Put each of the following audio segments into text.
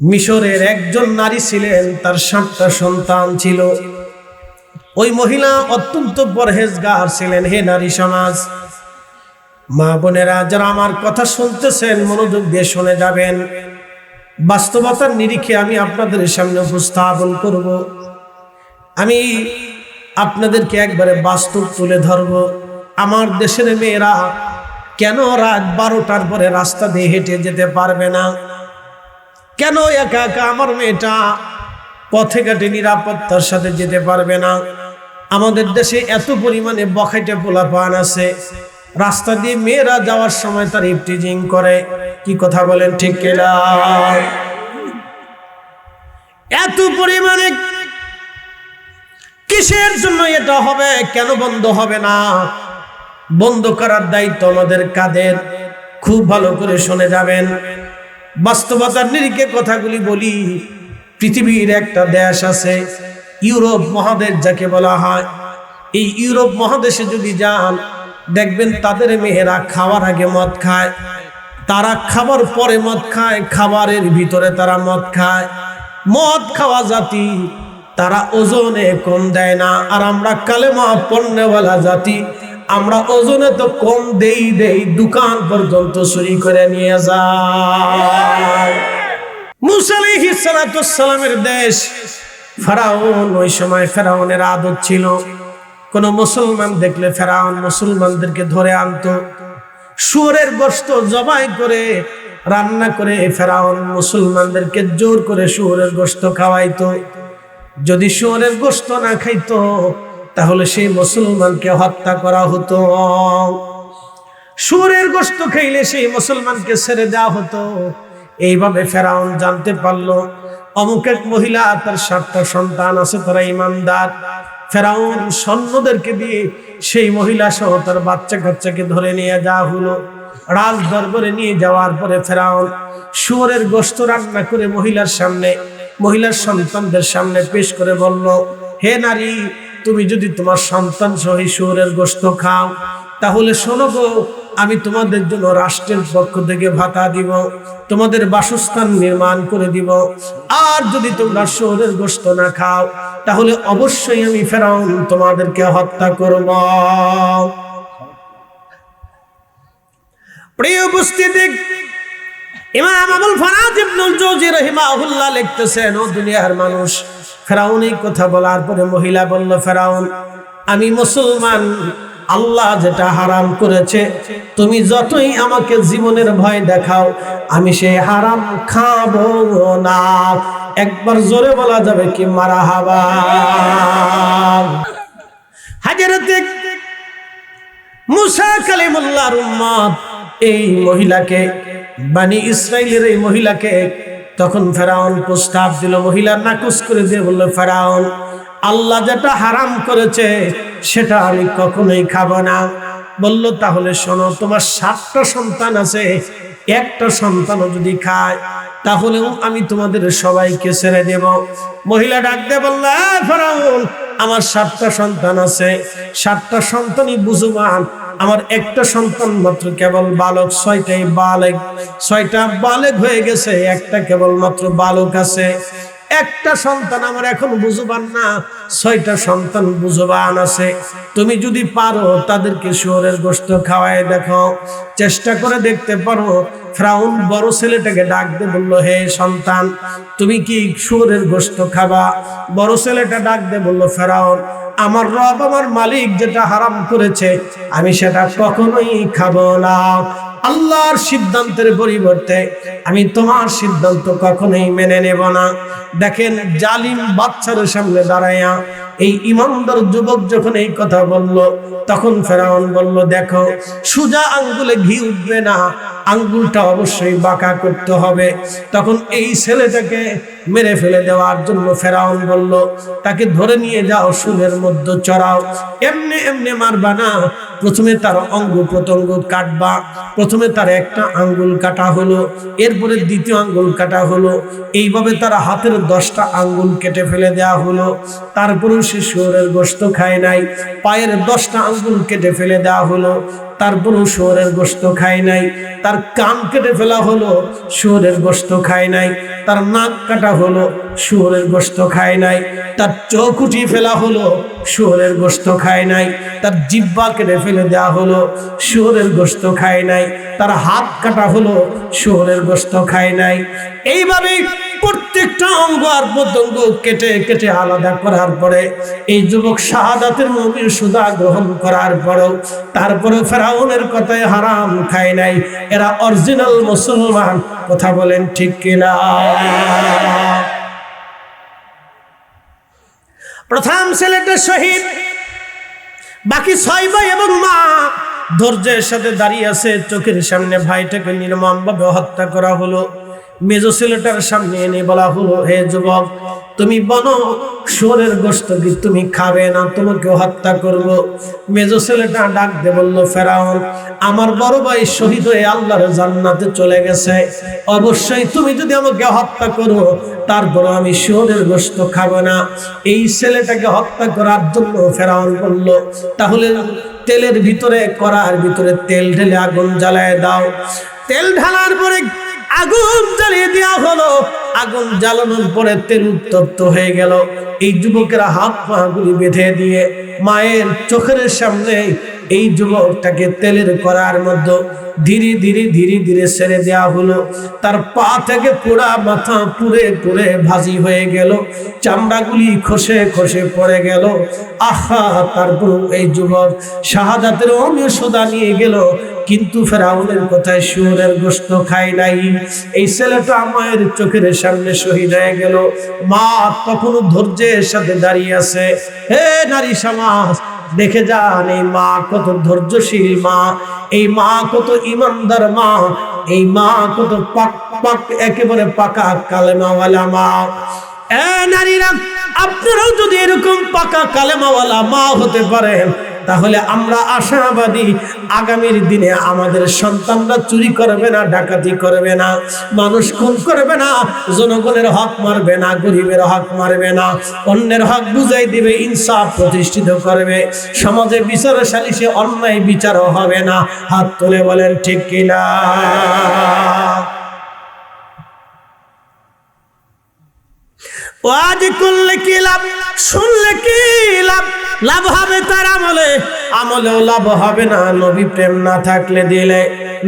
মিশরের একজন নারী ছিলেন, তার 7টা সন্তান ছিল। ওই মহিলা অত্যন্ত পরহেজগার ছিলেন। হে নারী সমাজ, মা বোনেরা যারা আমার কথা শুনতেছেন, মনোযোগ দিয়ে শুনে যাবেন। বাস্তবতার নিরিখে আমি আপনাদের সামনে উপস্থাপন করব। আমি আপনাদেরকে একবারে বাস্তব তুলে ধরব। আমার দেশের মেয়েরা কেন রাত 12টার পরে রাস্তা দিয়ে হেঁটে যেতে পারবে না? কেন একা একা আমার মেয়েটা পথে ঘাটে নিরাপত্তার সাথে যেতে পারবে না? আমাদের দেশে এত পরিমাণে বখাটে পোলাপান আছে, রাস্তা দিয়ে মেয়েরা যাওয়ার সময় তার ইফটিজিং করে। কি কথা বলেন, ঠিক কিনা? এত পরিমাণে কিসের জন্য এটা হবে? কেন বন্ধ হবে না? বন্ধ করার দায়িত্ব আমাদের কাদের? খুব ভালো করে শুনে যাবেন। বাস্তবতার নিরিখে কথাগুলি বলি। পৃথিবীর একটা দেশ আছে, ইউরোপ মহাদেশ যাকে বলা হয়। এই ইউরোপ মহাদেশে যদি যান, দেখবেন তাদের মেয়েরা খাওয়ার আগে মদ খায়, তারা খাবার পরে মদ খায়, খাবারের ভিতরে তারা মদ খায়। মদ খাওয়া জাতি, তারা ওজনে কম দেয় না। আর আমরা কালেমা পণ্যওয়ালা জাতি, আমরা ওজনে তো কম দেই, দোকান পর্যন্ত চুরি করে নিয়ে যায়। মুসা আলাইহিস সালামের দেশ ফেরাউন। ওই সময় ফেরাউনের আদত ছিল, কোন মুসলমান দেখলে ফেরাউন মুসলমানদেরকে ধরে আনতো, শুয়োরের গোশত জবাই করে রান্না করে ফেরাউন মুসলমানদেরকে জোর করে শুয়োরের গোশত খাওয়াইতো। যদি শুয়োরের গোশত না খাইতো, তাহলে সেই মুসলমানকে হত্যা করা হতো। শুয়োরের গোশত খাইলে সেই মুসলমানকে ছেড়ে দেওয়া হতো। এইভাবে ফেরাউন জানতে পারলো অমুক এক মহিলা, তার 7টা সন্তান আছে, তারা ইমানদার। ফেরাউন সৈন্যদেরকে দিয়ে সেই মহিলা সহ তার বাচ্চা কাচ্চাকে ধরে নিয়ে যাওয়া হলো। রাজ দরবারে নিয়ে যাওয়ার পরে ফেরাউন শুয়োরের গোশত রান্না করে মহিলার সামনে, মহিলার সন্তানদের সামনে পেশ করে বলল, হে নারী, তুমি যদি তোমার সন্তান সহ শুয়োরের গোশত খাও, তাহলে শোনো গো, আমি তোমাদের জন্য রাষ্ট্রের পক্ষ থেকে ভাতা দিব, তোমাদের বাসস্থান নির্মাণ করে দিব। আর যদি তোমরা শুয়োরের গোশত না খাও, তাহলে অবশ্যই আমি ফেরাউন তোমাদেরকে হত্যা করব। প্রিয় উপস্থিতি, ইমাম আবুল ফারাজ ইবনুল জাওজি রাহিমাহুল্লাহ লিখতেছেন, ও দুনিয়ার মানুষ, ফেরাউন এই কথা বলার পরে মহিলা বলল, ফেরাউন, আমি মুসলমান, আল্লাহ যেটা হারাম করেছে, তুমি যতই আমাকে জীবনের ভয় দেখাও, আমি সেই হারাম খাবো না। একবার জোরে বলা যাবে কি মারহাবা? হযরত মুসা কালিমুল্লাহর উম্মত এই মহিলাকে, বনি ইসরাইলের এই মহিলাকে তখন ফেরাউন প্রস্তাব দিল। মহিলা নাকচ করে দিয়ে বলল, ফেরাউন, আল্লাহ যেটা হারাম করেছে সেটা আমি কখনোই খাবো না। বলল, তাহলে শোনো, তোমার 7টা সন্তান আছে, একটা সন্তানও যদি খায়, তাহলেও আমি তোমাদের সবাইকে ছেড়ে দেব। মহিলা ডাক দিয়ে বলল, ফেরাউন, আমার 7টা সন্তান আছে, 7টা সন্তানই বুঝবান, আমার একটা সন্তান মাত্র কেবল বালক, 6টাই বালেগ, 6টা বালেগ হয়ে গেছে, একটা কেবল মাত্র বালক আছে। একটা সন্তান আমার এখন বুঝবান না, 6টা সন্তান বুঝবান আছে। তুমি যদি পারো তাদেরকে শুয়োরের গোশত খাওয়ায় দেখো, চেষ্টা করে দেখতে পারো। ফেরাউন বড় ছেলেটাকে ডাক দিয়ে বলল, হে সন্তান, তুমি কি শুয়োরের গোশত খাবা? বড় ছেলেটা ডাক দিয়ে বলল, ফেরাউন, আমার রব, আমার মালিক যেটা হারাম করেছে আমি সেটা কখনোই খাবো না। আল্লাহর সিদ্ধান্তের পরিবর্তে আমি তোমার সিদ্ধান্ত কখনোই মেনে নেব না। দেখেন, জালিম বাচ্চার সামনে দাঁড়ায়া এই ইমানদার যুবক যখন এই কথা বলল, তখন ফেরাউন বলল, দেখো, সোজা আঙ্গুলে ঘি উঠবে না, আঙ্গুলটা অবশ্যই বাঁকা করতে হবে। তখন এই ছেলেটাকে মেরে ফেলে দেওয়ার জন্য ফেরাউন বলল, তাকে ধরে নিয়ে যাও, শুলের মধ্যে চড়াও, এমনি এমনি মারবা না, প্রথমে তার অঙ্গ প্রত্যঙ্গ কাটবা। প্রথমে তার একটা আঙ্গুল কাটা হলো, এরপরে দ্বিতীয় আঙ্গুল কাটা হলো, এইভাবে তার হাতের 10টা আঙ্গুল কেটে ফেলে দেওয়া হলো। তারপরেও সে শুয়োরের গোশত খায় নাই, পায়ের 10টা আঙ্গুল কেটে ফেলে দেওয়া হলো। তারপরও শুয়োরের গোশত খায় নাই। তার কান কেটে ফেলা হলো, শুয়োরের গোশত খায় নাই। তার নাক কাটা হলো, শুয়োরের গোশত খায় নাই। তার চোখ উঠিয়ে ফেলা হলো, শুয়োরের গোশত খায় নাই। তার জিহ্বা কেটে ফেলে দেওয়া হলো, শুয়োরের গোশত খায় নাই। তার হাত কাটা হলো, শুয়োরের গোশত খায় নাই। এইভাবে প্রত্যেকটা অঙ্গ আর প্রত্যঙ্গ কেটে কেটে আলাদা করার পরে এই যুবক শাহাদাতের মুমিন সুদা গ্রহণ করার পরেও তারপরে ফেরাউনের কথায় হারাম খায় নাই। এরা অরিজিনাল মুসলমান। কথা বলেন ঠিক কিনা? প্রথম ছেলেটা শহীদ, বাকি 6 ভাই এবং মা ধৈর্যের সাথে দাঁড়িয়ে আছে। চোখের সামনে ভাইটাকে নির্মমভাবে হত্যা করা হলো। মেজো ছেলেটার সামনে এনে বলা হলো, হে যুবক, তুমি বলো শুয়োরের গোশত কি তুমি খাবে না? তোমাকে হত্যা করব। মেজো ছেলেটা ডাক দিয়ে বলল, ফেরাউন, আমার বড় ভাই শহীদ হয়ে আল্লাহর জান্নাতে চলে গেছে। অবশ্যই তুমি যদি আমাকে হত্যা করো, তারপর আমি শুয়োরের গোশত খাবো না। এই ছেলেটাকে হত্যা করার জন্য ফেরাউন বলল, তাহলে তেলের ভিতরে, কড়ার ভিতরে তেল ঢেলে আগুন জ্বালায় দাও। তেল ঢালার পরে আগুন জ্বালিয়ে দেওয়া হলো। আগুন জ্বালানোর পরে তেল উত্তপ্ত হয়ে গেল। এই যুবকেরা হাত পা গুলি বেঁধে দিয়ে মায়ের চোখের সামনে এই যুবকটাকে তেলের কড়ার মধ্যে ধীরে ধীরে ধীরে ধীরে ছেড়ে দেওয়া হলো। তার পা থেকে পুরা মাথা পুড়ে পুড়ে ভাজি হয়ে গেল, চামড়াগুলি খসে খসে পড়ে গেল। আহা! তারপর এই যুবক শাহাদাতের অনুসদা নিয়ে গেল, কিন্তু ফেরাউনের কথায় শুয়োরের গোশত খায় নাই। এই ছেলেটা মায়ের চোখের সামনে শহীদ হয়ে গেল। মা তখনও ধৈর্যের সাথে দাঁড়িয়ে আছে। হে নারী সমাজ, দেখে যান এই মা কত ধৈর্যশীল মা, এই মা কত ইমানদার মা, এই মা কত একেবারে পাকা কালেমাওয়ালা মা। নারীরা, আপনারাও যদি এরকম পাকা কালেমাওয়ালা মা হতে পারেন, তাহলে আমরা আশাবাদী আগামীর দিনে আমাদের সন্তানরা চুরি করবে না, ডাকাতি করবে না, মানুষ খুন করবে না, জনগণের হক মারবে না, গরিবের হক মারবে না, অন্যের হক বুঝাই দিবে, ইনসাফ প্রতিষ্ঠিত করবে, সমাজে বিচার সালিশে অন্যায় বিচারও হবে না। হাত তুলে বলেন ঠিক কিনা? ওয়াজ করলে কি লাভ, শুনলে কি লাভ? লাভ হবে তার আমলে, আমলেও লাভ হবে না নবী প্রেম না থাকলে দিলে।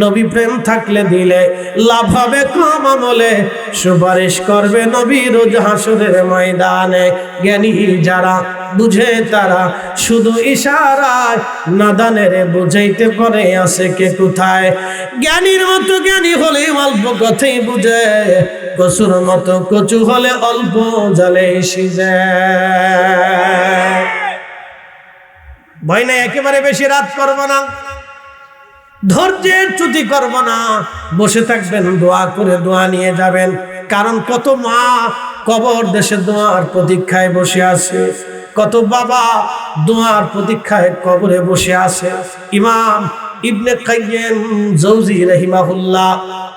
নবী প্রেম থাকলে দিলে লাভ হবে কম আমলে, সুপারিশ করবে নবী রোজ হাসরের ময়দানে। জ্ঞানী যারা বুঝে তারা শুধু ইশারায়, নাদানের বুঝাইতে পারে আছে কে কোথায়। জ্ঞানীর মতো জ্ঞানী হলে অল্প কথাই বুঝে, কচুর মতো কচু হলে অল্প জালে সিজে। ভয় নাই, একেবারে বেশি রাত করব না, ধৈর্যের চ্যুতি করব না, বসে থাকবেন, দোয়া করে দোয়া নিয়ে যাবেন। কারণ কত মা কবর দেশে দোয়ার প্রতীক্ষায় বসে আছে, কত বাবা দোয়ার প্রতীক্ষায় কবরে বসে আছে। ইমাম ইবনে কাইয়িম জৌজি রাহিমাহুল্লাহ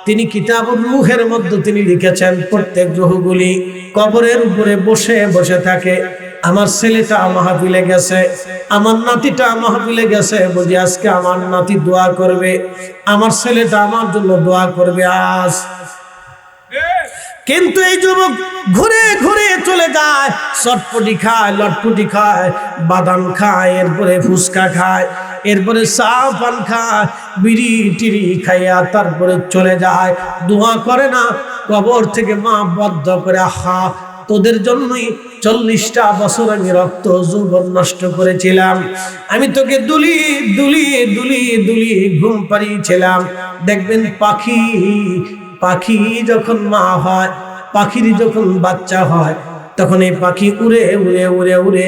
তিনি কিতাবুর রূহের মধ্যে তিনি লিখেছেন, প্রত্যেক গ্রহগুলি কবরের উপরে বসে বসে থাকে। আমার ছেলেটা মাহফিলে গেছে, আমার নাতিটা মাহফিলে গেছে, বুঝি আজকে আমার নাতি দোয়া করবে, আমার ছেলেটা আমার জন্য দোয়া করবে আজ। কিন্তু এই যুবক ঘুরে ঘুরে চলে যায়, চটপটি খায়, লটপটি খায়, বাদাম খায়, এরপরে ফুচকা খায়, এরপরে চা পান খায়, বিড়ি টিড়ি খাইয়া তারপরে চলে যায়, দোয়া করে না। কবর থেকে মা বদ্ধ করে, আহা, তোদের জন্যই 40টা বছর আমি রক্ত যৌবন নষ্ট করেছিলাম, আমি তোকে দুলি দুলি দুলি দুলি ঘুম পাড়িয়েছিলাম। দেখবেন পাখি, পাখি যখন মা হয়, পাখির যখন বাচ্চা হয়, তখন এই পাখি উড়ে উড়ে উড়ে উড়ে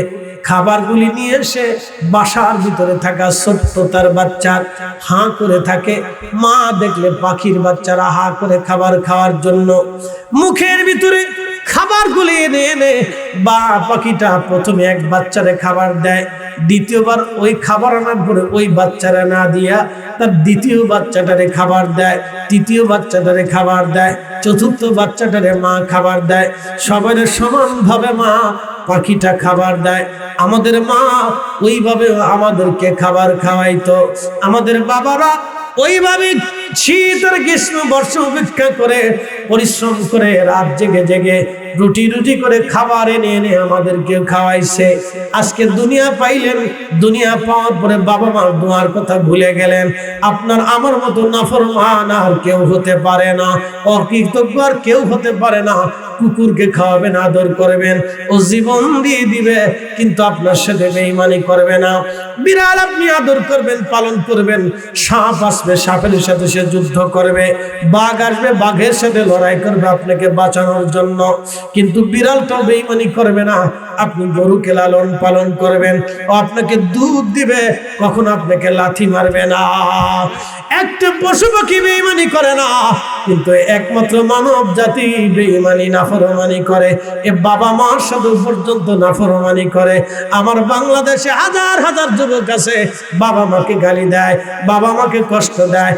খাবারগুলি নিয়ে এসে বাসার ভিতরে থাকা ছোট্ট তার বাচ্চার হাঁ করে থাকে। মা দেখলে পাখির বাচ্চারা হা করে খাবার খাওয়ার জন্য মুখের ভিতরে খাবারগুলি এনে এনে বা পাখিটা প্রথমে এক বাচ্চারে খাবার দেয়, দ্বিতীয়বার ওই খাবার আনার পরে ওই বাচ্চারা না দিয়া তার দ্বিতীয় বাচ্চাটারে খাবার দেয়, তৃতীয় বাচ্চাটারে খাবার দেয়, চতুর্থ বাচ্চাটারে মা খাবার দেয়। সবাই সমানভাবে মা পাখিটা খাবার দেয়। আমাদের মা ওইভাবে আমাদেরকে খাবার খাওয়াইতো। আমাদের বাবারা ওইভাবে শীত আর গ্রীষ্ম বর্ষা উপেক্ষা করে পরিশ্রম করে রাত জেগে জেগে রুটি রুটি করে খাবার এনে এনে আমাদেরকে খাওয়াইছে। আজকে দুনিয়া পাইলেন, দুনিয়া পাওয়ার পরে বাবা মার দোয়ার কথা ভুলে গেলেন। আপনার আমার মতো নাফরমান আর কেউ হতে পারে না, অকৃতজ্ঞ আর কেউ হতে পারে না। কুকুরকে খাওয়াবেন, আদর করবেন, ও জীবন দিয়ে দিবে, কিন্তু আপনার সাথে বেঈমানি করবে না। বিড়াল আপনি আদর করবেন, পালন করবেন, সাপ আসবে, সাপের সাথে সে যুদ্ধ করবে, বাঘ আসবে, বাঘের সাথে লড়াই করবে আপনাকে বাঁচানোর জন্য, কিন্তু বিড়ালটাও বেঈমানি করবে না। আপনি গরুকে লালন পালন করবেন, ও আপনাকে দুধ দিবে, কখনো আপনাকে লাথি মারবে না। একটা পশু পাখি বেঈমানি করে না, কিন্তু একমাত্র মানব জাতি বেঈমানি নাফরমানি করে। এ বাবা মার সাথে পর্যন্ত নাফরমানি করে। আমার বাংলাদেশে হাজার হাজার যুবক আছে বাবা মাকে গালি দেয়, বাবা মাকে কষ্ট দেয়,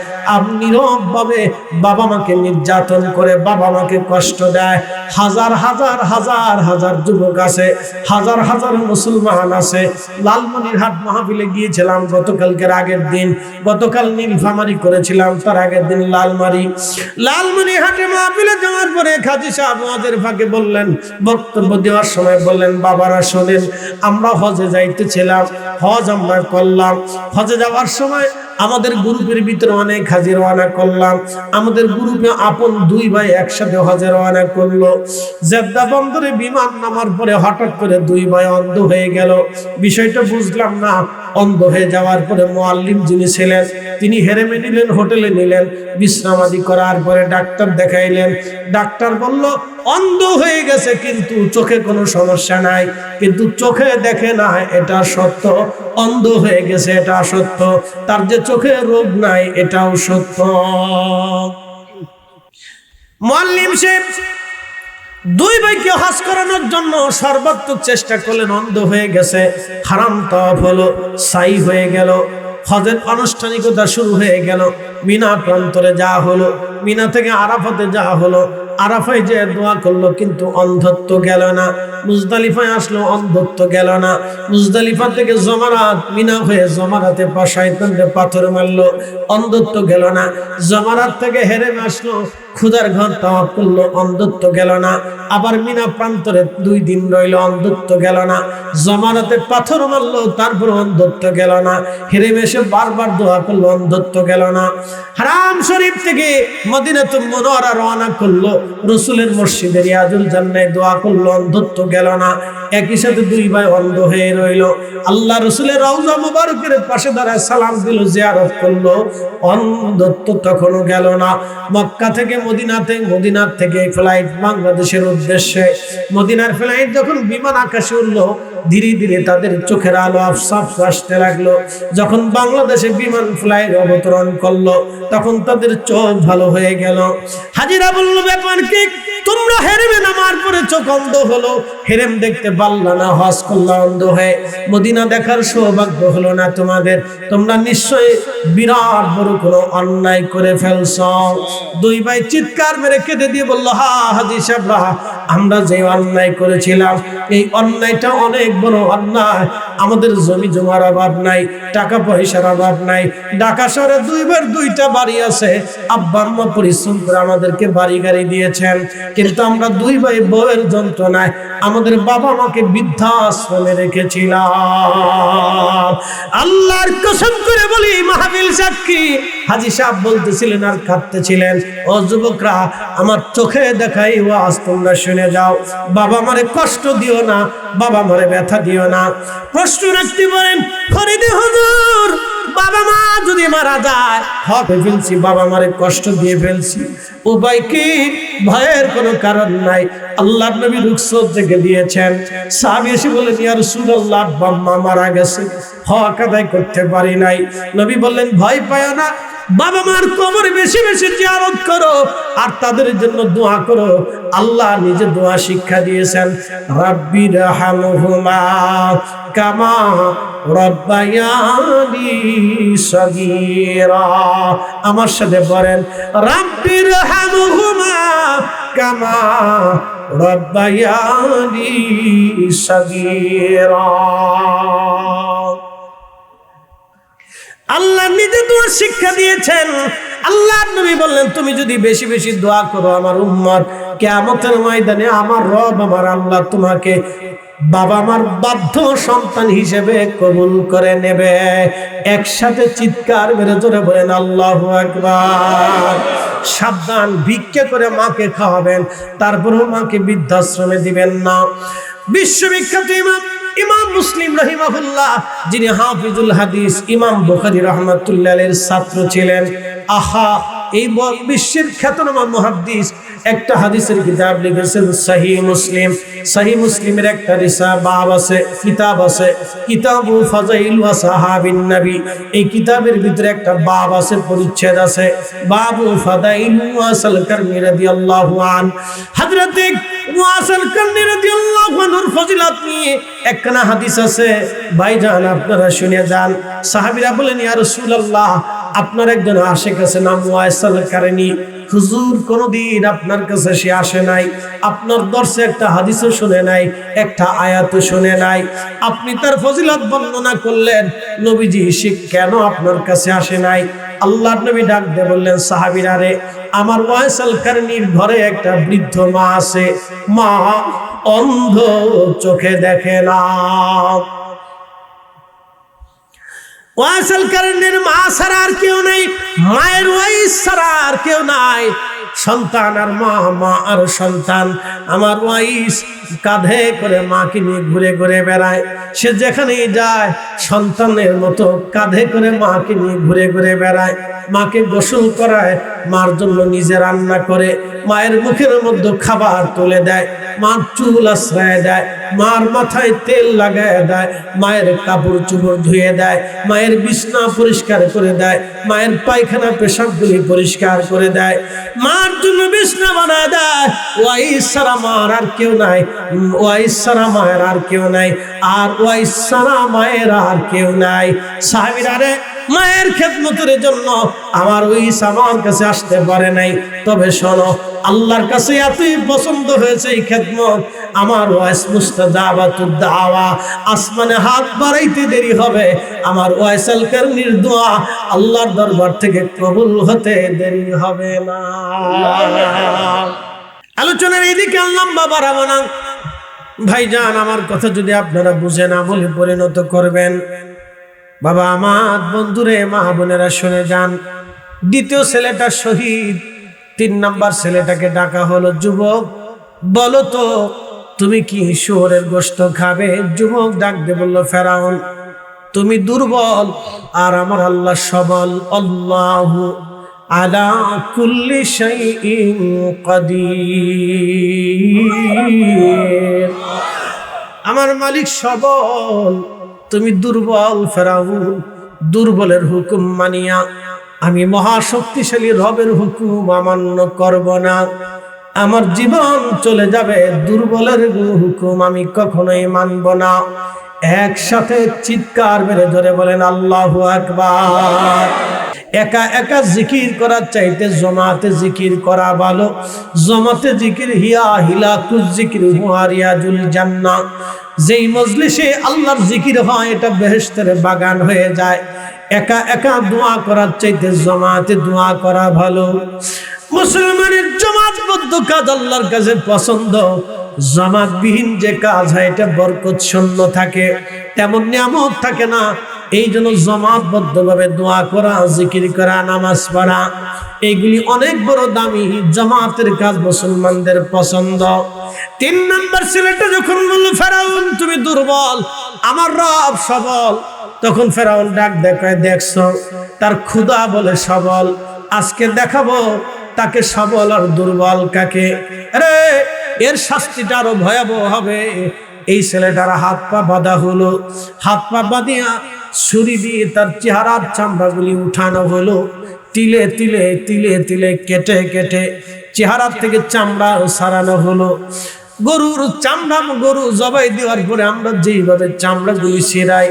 নীরবভাবে বাবা মাকে নির্যাতন করে বাবা মাকে কষ্ট দেয়। হাজার হাজার হাজার হাজার যুবক আছে, হাজার হাজার মুসলমান আছে। লালমনিরহাট মাহফিলে গিয়েছিলাম গতকালকের আগের দিন, গতকাল নীলফামারী করেছিলাম, তার আগের দিন লালমনিরহাটে মাহফিলে যাওয়ার পরে কাজী সাহেব ওয়াজের ফাঁকে বললেন, বক্তব্য দেওয়ার সময় বললেন, বাবারা শোনেন, আমরা হজে যাইতেছিলাম, হজ আমরা করলাম। হজে যাওয়ার সময় আমাদের গ্রুপের ভিতরে অনেক হাজি রওনা করলাম। আমাদের গ্রুপে আপন দুই ভাই একসাথে হজে রওনা করলো। জেদ্দা বন্দরে বিমান নামার পরে হঠাৎ করে দুই ভাই অন্ধ হয়ে গেল। বিষয়টা বুঝলাম না। অন্ধ হয়ে যাওয়ার পরে মুআল্লিম যিনি ছিলেন তিনি হেরেমে নিলেন, হোটেলে নিলেন, বিশ্রামাদি করার পরে ডাক্তার দেখাইলেন। ডাক্তার বলল অন্ধ হয়ে গেছে, কিন্তু চোখে কোনো সমস্যা নাই, কিন্তু চোখে দেখে না এটা সত্য, অন্ধ হয়ে গেছে এটা সত্য, তার যে চোখে রোগ নাই এটাও সত্য। মুআল্লিম সাহেব দুই ভাইকে হজ করানোর জন্য সর্বাত্মক চেষ্টা করলেন। অন্ধ হয়ে গেছে, হারাম তাওয়াফ হলো, সাই হয়ে গেল, হজের আনুষ্ঠানিকতা শুরু হয়ে গেল। মিনা প্রান্তরে যাওয়া হলো, মিনা থেকে আরাফাতে যাওয়া হলো। আরাফায় যে দোয়া করলো, কিন্তু অন্ধত্ব গেল না। মুজদালিফায় আসলো, অন্ধত্ব গেল না। মুজদালিফা থেকে জমারাত, মিনা হয়ে জমারাতে শয়তানরে পাথর মারলো, অন্ধত্ব গেল না। জমারাত থেকে হেরেম আসলো, খুদার ঘর তাওয়াফ করলো, অন্ধত্ব গেল না। আবার মিনা প্রান্তরে 2 দিন রইল, অন্ধত্ব গেল না। জমারাতে পাথর মারলো, তারপর অন্ধত্ব গেল না। হেরেম এসে বারবার দোয়া করলো, অন্ধত্ব গেল না। হারাম শরীফ থেকে মদিনাতুল মুনাওয়ারা রওনা করলো, রাসূলের মসজিদে রিয়াজুল জান্নায় দোয়া করলো, অন্ধত্ব গেল না। একই সাথে দুই ভাই অন্ধ হয়ে রইল। আল্লাহ রাসূলের রওজা মুবারকের পাশে দাঁড়ায় সালাম দিল, জিয়ারত করলো, অন্ধত্ব তখনও গেল না। মক্কা থেকে মদিনার থেকে ফ্লাইট বাংলাদেশের উদ্দেশ্যে, মদিনার ফ্লাইট যখন বিমান আকাশে উঠলো, ধীরে ধীরে তাদের চোখের আলো আফসাফ আসতে লাগলো। যখন বাংলাদেশে বিমান ফ্লাইট অবতরণ করলো, তখন তাদের চোখ ভালো হয়ে গেল। হাজিরা বলল, ব্যাপার কি? তোমরা হেরেমে নামার পরে চোখ অন্ধ হলো, হেরেম দেখতে পারলা না, হজ করলা অন্ধ হয়ে, মদিনা দেখার সৌভাগ্য হলো না তোমাদের। তোমরা নিশ্চয়ই বিরাট বড় কোনো অন্যায় করে ফেলছ। দুই ভাই চিৎকার মেরে কেঁদে দিয়ে বলল, হা হাজি সাহেব, আমরা যে অন্যায় করেছিলাম, এই অন্যায়টা অনেক বড় অন্যায়। আমাদের জমি জমার অভাব নাই, টাকা পয়সার অভাব নাই। ঢাকা শহরে 2 বার 2টা বাড়ি আছে। আব্বা আম্মা পরিশ্রম করে আমাদেরকে বাড়ি গাড়ি দিয়েছেন, কিন্তু আমরা 2 ভাই বউয়ের যন্ত্রণায় আমাদের বাবা মাকে বৃদ্ধাশ্রমে রেখেছিলাম। আল্লাহর কসম করে বলি, মাহফিল সাক্ষী, হাজী সাহেব বলতেছিলেন আর কাঁদতেছিলেন, ও যুবকরা, আমার চোখে দেখাই ওয়াজ তোমরা শুনে যাও। বাবা মারে কষ্ট দিও না, বাবা মারে ব্যথা দিও না। প্রশ্ন রাখতে পারেন, ফরিদে হুজুর, বাবা মা যদি মারা যায়, হবে ফেলছি, বাবা মারে কষ্ট দিয়ে ফেলছি, উপায় কি? ভয়ের কোনো কারণ নাই। আল্লাহর নবী রুখসত থেকে দিয়েছেন। সাহাবী এসে বলেন, ইয়া রাসূলুল্লাহ, বাবা মারা গেছে, হক আদায় করতে পারি নাই। নবী বললেন, ভয় পায় না, বাবা মার কবর বেশি বেশি জিয়ারত করো আর তাদের জন্য দোয়া করো। আল্লাহ নিজে দোয়া শিক্ষা দিয়েছেন, রাব্বিরহামহুমা কামা রাব্বায়ানি সগীরা। আমার সাথে বলেন, রাব্বিরহামহুমা কামা রাব্বায়ানি সগীরা। আল্লাহ নিজে দোয়া শিক্ষা দিয়েছেন। আল্লাহর নবী বললেন, তুমি যদি বেশি বেশি দোয়া করো আমার উম্মত কিয়ামতের ময়দানে আমার রব আমার আল্লাহ তোমাকে বাবা মার বাধ্য সন্তান হিসেবে কবুল করে নেবে। একসাথে চিৎকার মেরে জোরে বলেন আল্লাহু আকবার। সাবধান, ভিক্ষা করে মাকে খাওয়াবেন, তারপরেও মাকে বৃদ্ধাশ্রমে দিবেন না। বিশ্ববিখ্যাত ইমাম মুসলিম রাহিমাহুল্লাহ, যিনি হাফিজুল হাদিস ইমাম বুখারী রাহমাতুল্লাহ আলাইহির ছাত্র ছিলেন, আহা এই বিশ্বের খ্যাতনামা মুহাদ্দিস একটা হাদিসের কিতাব লিখেছেন সহিহ মুসলিম। সহিহ মুসলিমের একটা বাব আছে, কিতাব আছে, কিতাবু ফাযাইল ওয়া সাহাবিন নবী। এই কিতাবের ভিতরে একটা বাব আছে, পরিচ্ছেদ আছে, বাবু ফাযাইল ওয়াসাল কারনি রাদিয়াল্লাহু আন। হযরত ওয়াসাল কারনি রাদিয়াল্লাহু আনহুর ফজিলত নিয়ে একখানা হাদিস আছে, ভাইজান আপনারা শুনে যান। সাহাবীরা বলেন, ইয়া রাসূলুল্লাহ, আপনার একজন আশিক আছে নাম ওয়াসাল কারনি, হুজুর কোনদিন আপনার কাছে সে আসে নাই, আপনার দর্শে একটা হাদিসও শুনে নাই, একটা আয়াতও শুনে নাই, আপনি তার ফজিলত বর্ণনা করলেন, নবীজি সে কেন আপনার কাছে আসে নাই? আল্লাহর নবী ডাক দিয়ে বললেন, সাহাবীরা রে, আমার ওয়াসাল কারনির ঘরে একটা বৃদ্ধ মা আছে, মা অন্ধ, চোখে দেখে না। ওয়াসাল কারনির মা ছাড়া আর কেউ নেই, মায়ের ওয়াইস ছাড়া আর কেউ নাই। সন্তান আর মা, মা আর সন্তান। আমার ওয়াইস কাঁধে করে মাকে নিয়ে ঘুরে ঘুরে বেড়ায়, সে যেখানেই যায় সন্তানের মতো কাঁধে করে মাকে নিয়ে ঘুরে ঘুরে বেড়ায়, মাকে গোসল করায়, মার জন্য নিজে রান্না করে, মায়ের মুখের মধ্যে খাবার তুলে দেয়, মার চুল আশ্রয় দেয়, মার মাথায় তেল লাগায় দেয়, মায়ের কাপড় চোপড় ধুয়ে দেয়, মায়ের বিছনা পরিষ্কার করে দেয়, মায়ের পায়খানা পেশাবগুলি পরিষ্কার করে দেয়, মার জন্য বিছনা বানায় দেয়। ওয়াইস ছাড়া মার আর কেউ নাই, ওয়াইস ছাড়া মায়ের আর কেউ নাই, আর ওয়াইস ছাড়া মায়ের আর কেউ নাই। সাহাবীরা রে, মায়ের খেদমতের জন্য আমার ওয়াইস আমার কাছে আসতে পারে নাই, তবে শোনো, আল্লাহর কাছে এতই পছন্দ হয়েছে এই খেদমত, আমার ওয়াইস মুস্তাজাবাতুদ দাওয়া, আসমানে হাত বাড়াইতে দেরি হবে, আমার ওয়াসাল কারনির দোয়া আল্লাহর দরবার থেকে কবুল হতে দেরি হবে না। আলোচনার এইদিকে লম্বা বাড়াবো না ভাইজান, আমার কথা যদি আপনারা বুঝে না বলে পরিণত করবেন। বাবা আমার, বন্ধুরে, মা বোনেরা শুনে যান। দ্বিতীয় ছেলেটা শহীদ, 3 নাম্বার ছেলেটাকে ডাকা হলো, যুবক বলো তো তুমি কি শুয়োরের গোশত খাবে? যুবক ডাক দিয়ে বলল, ফেরাউন তুমি দুর্বল আর আমার আল্লাহ সবল, আল্লাহু আলা কুল্লি শাইইন কাদির, আমার মালিক সবল, তুমি দুর্বল। ফেরাউন দুর্বলের হুকুম মানিয়া আমি মহাশক্তিশালী রবের হুকুম অমান্য করব না, আমার জীবন চলে যাবে, দুর্বলের হুকুম আমি কখনোই মানব না। একসাথে চিৎকার মেরে ধরে বলেন আল্লাহু আকবার। একা একা জিকির করার চাইতে জমাতে জিকির করা ভালো। জমাতে জিকির হিয়া হিলাকুজ জিকির হুয়া রিয়াজুল জান্নাহ। যেই মজলিসে আল্লাহর জিকির হয় এটা বেহেশতের বাগান হয়ে যায়। একা একা দোয়া করার চাইতে জমাতে দোয়া করা ভালো। মুসলমানের জমাতবদ্ধ কাজ আল্লাহর কাছে পছন্দ। জামাতবিহীন যে কাজ হয় এটা বরকত শূন্য থাকে, তেমন নিয়ামত থাকে না। এই জন্য জামাতবদ্ধভাবে দোয়া করা, জিকির করা, নামাজ পড়া এইগুলি অনেক বড় দামি জামাতের কাজ, মুসলমানদের পছন্দ। 3 নাম্বার ছেলেটা যখন বলল, ফেরাউন তুমি দুর্বল, আমার রব সবল, তখন ফেরাউন ডাক দেখায়, দেখছো তার ক্ষুধা বলে সবল, আজকে দেখাবো তাকে সবল আর দুর্বল কাকে। আরে এর শাস্তিটা আরো ভয়াবহ হবে। এই ছেলেটার হাত পা বাঁধা হলো, হাত পা বাঁধিয়া ছুরি দিয়ে তার চেহারার চামড়াগুলি উঠানো হলো, তিলে তিলে তিলে তিলে কেটে কেটে চেহারার থেকে চামড়া সারানো হলো। গরুর চামড়া, গরু জবাই দেওয়ার পরে আমরা যেইভাবে চামড়াগুলি ছেড়াই,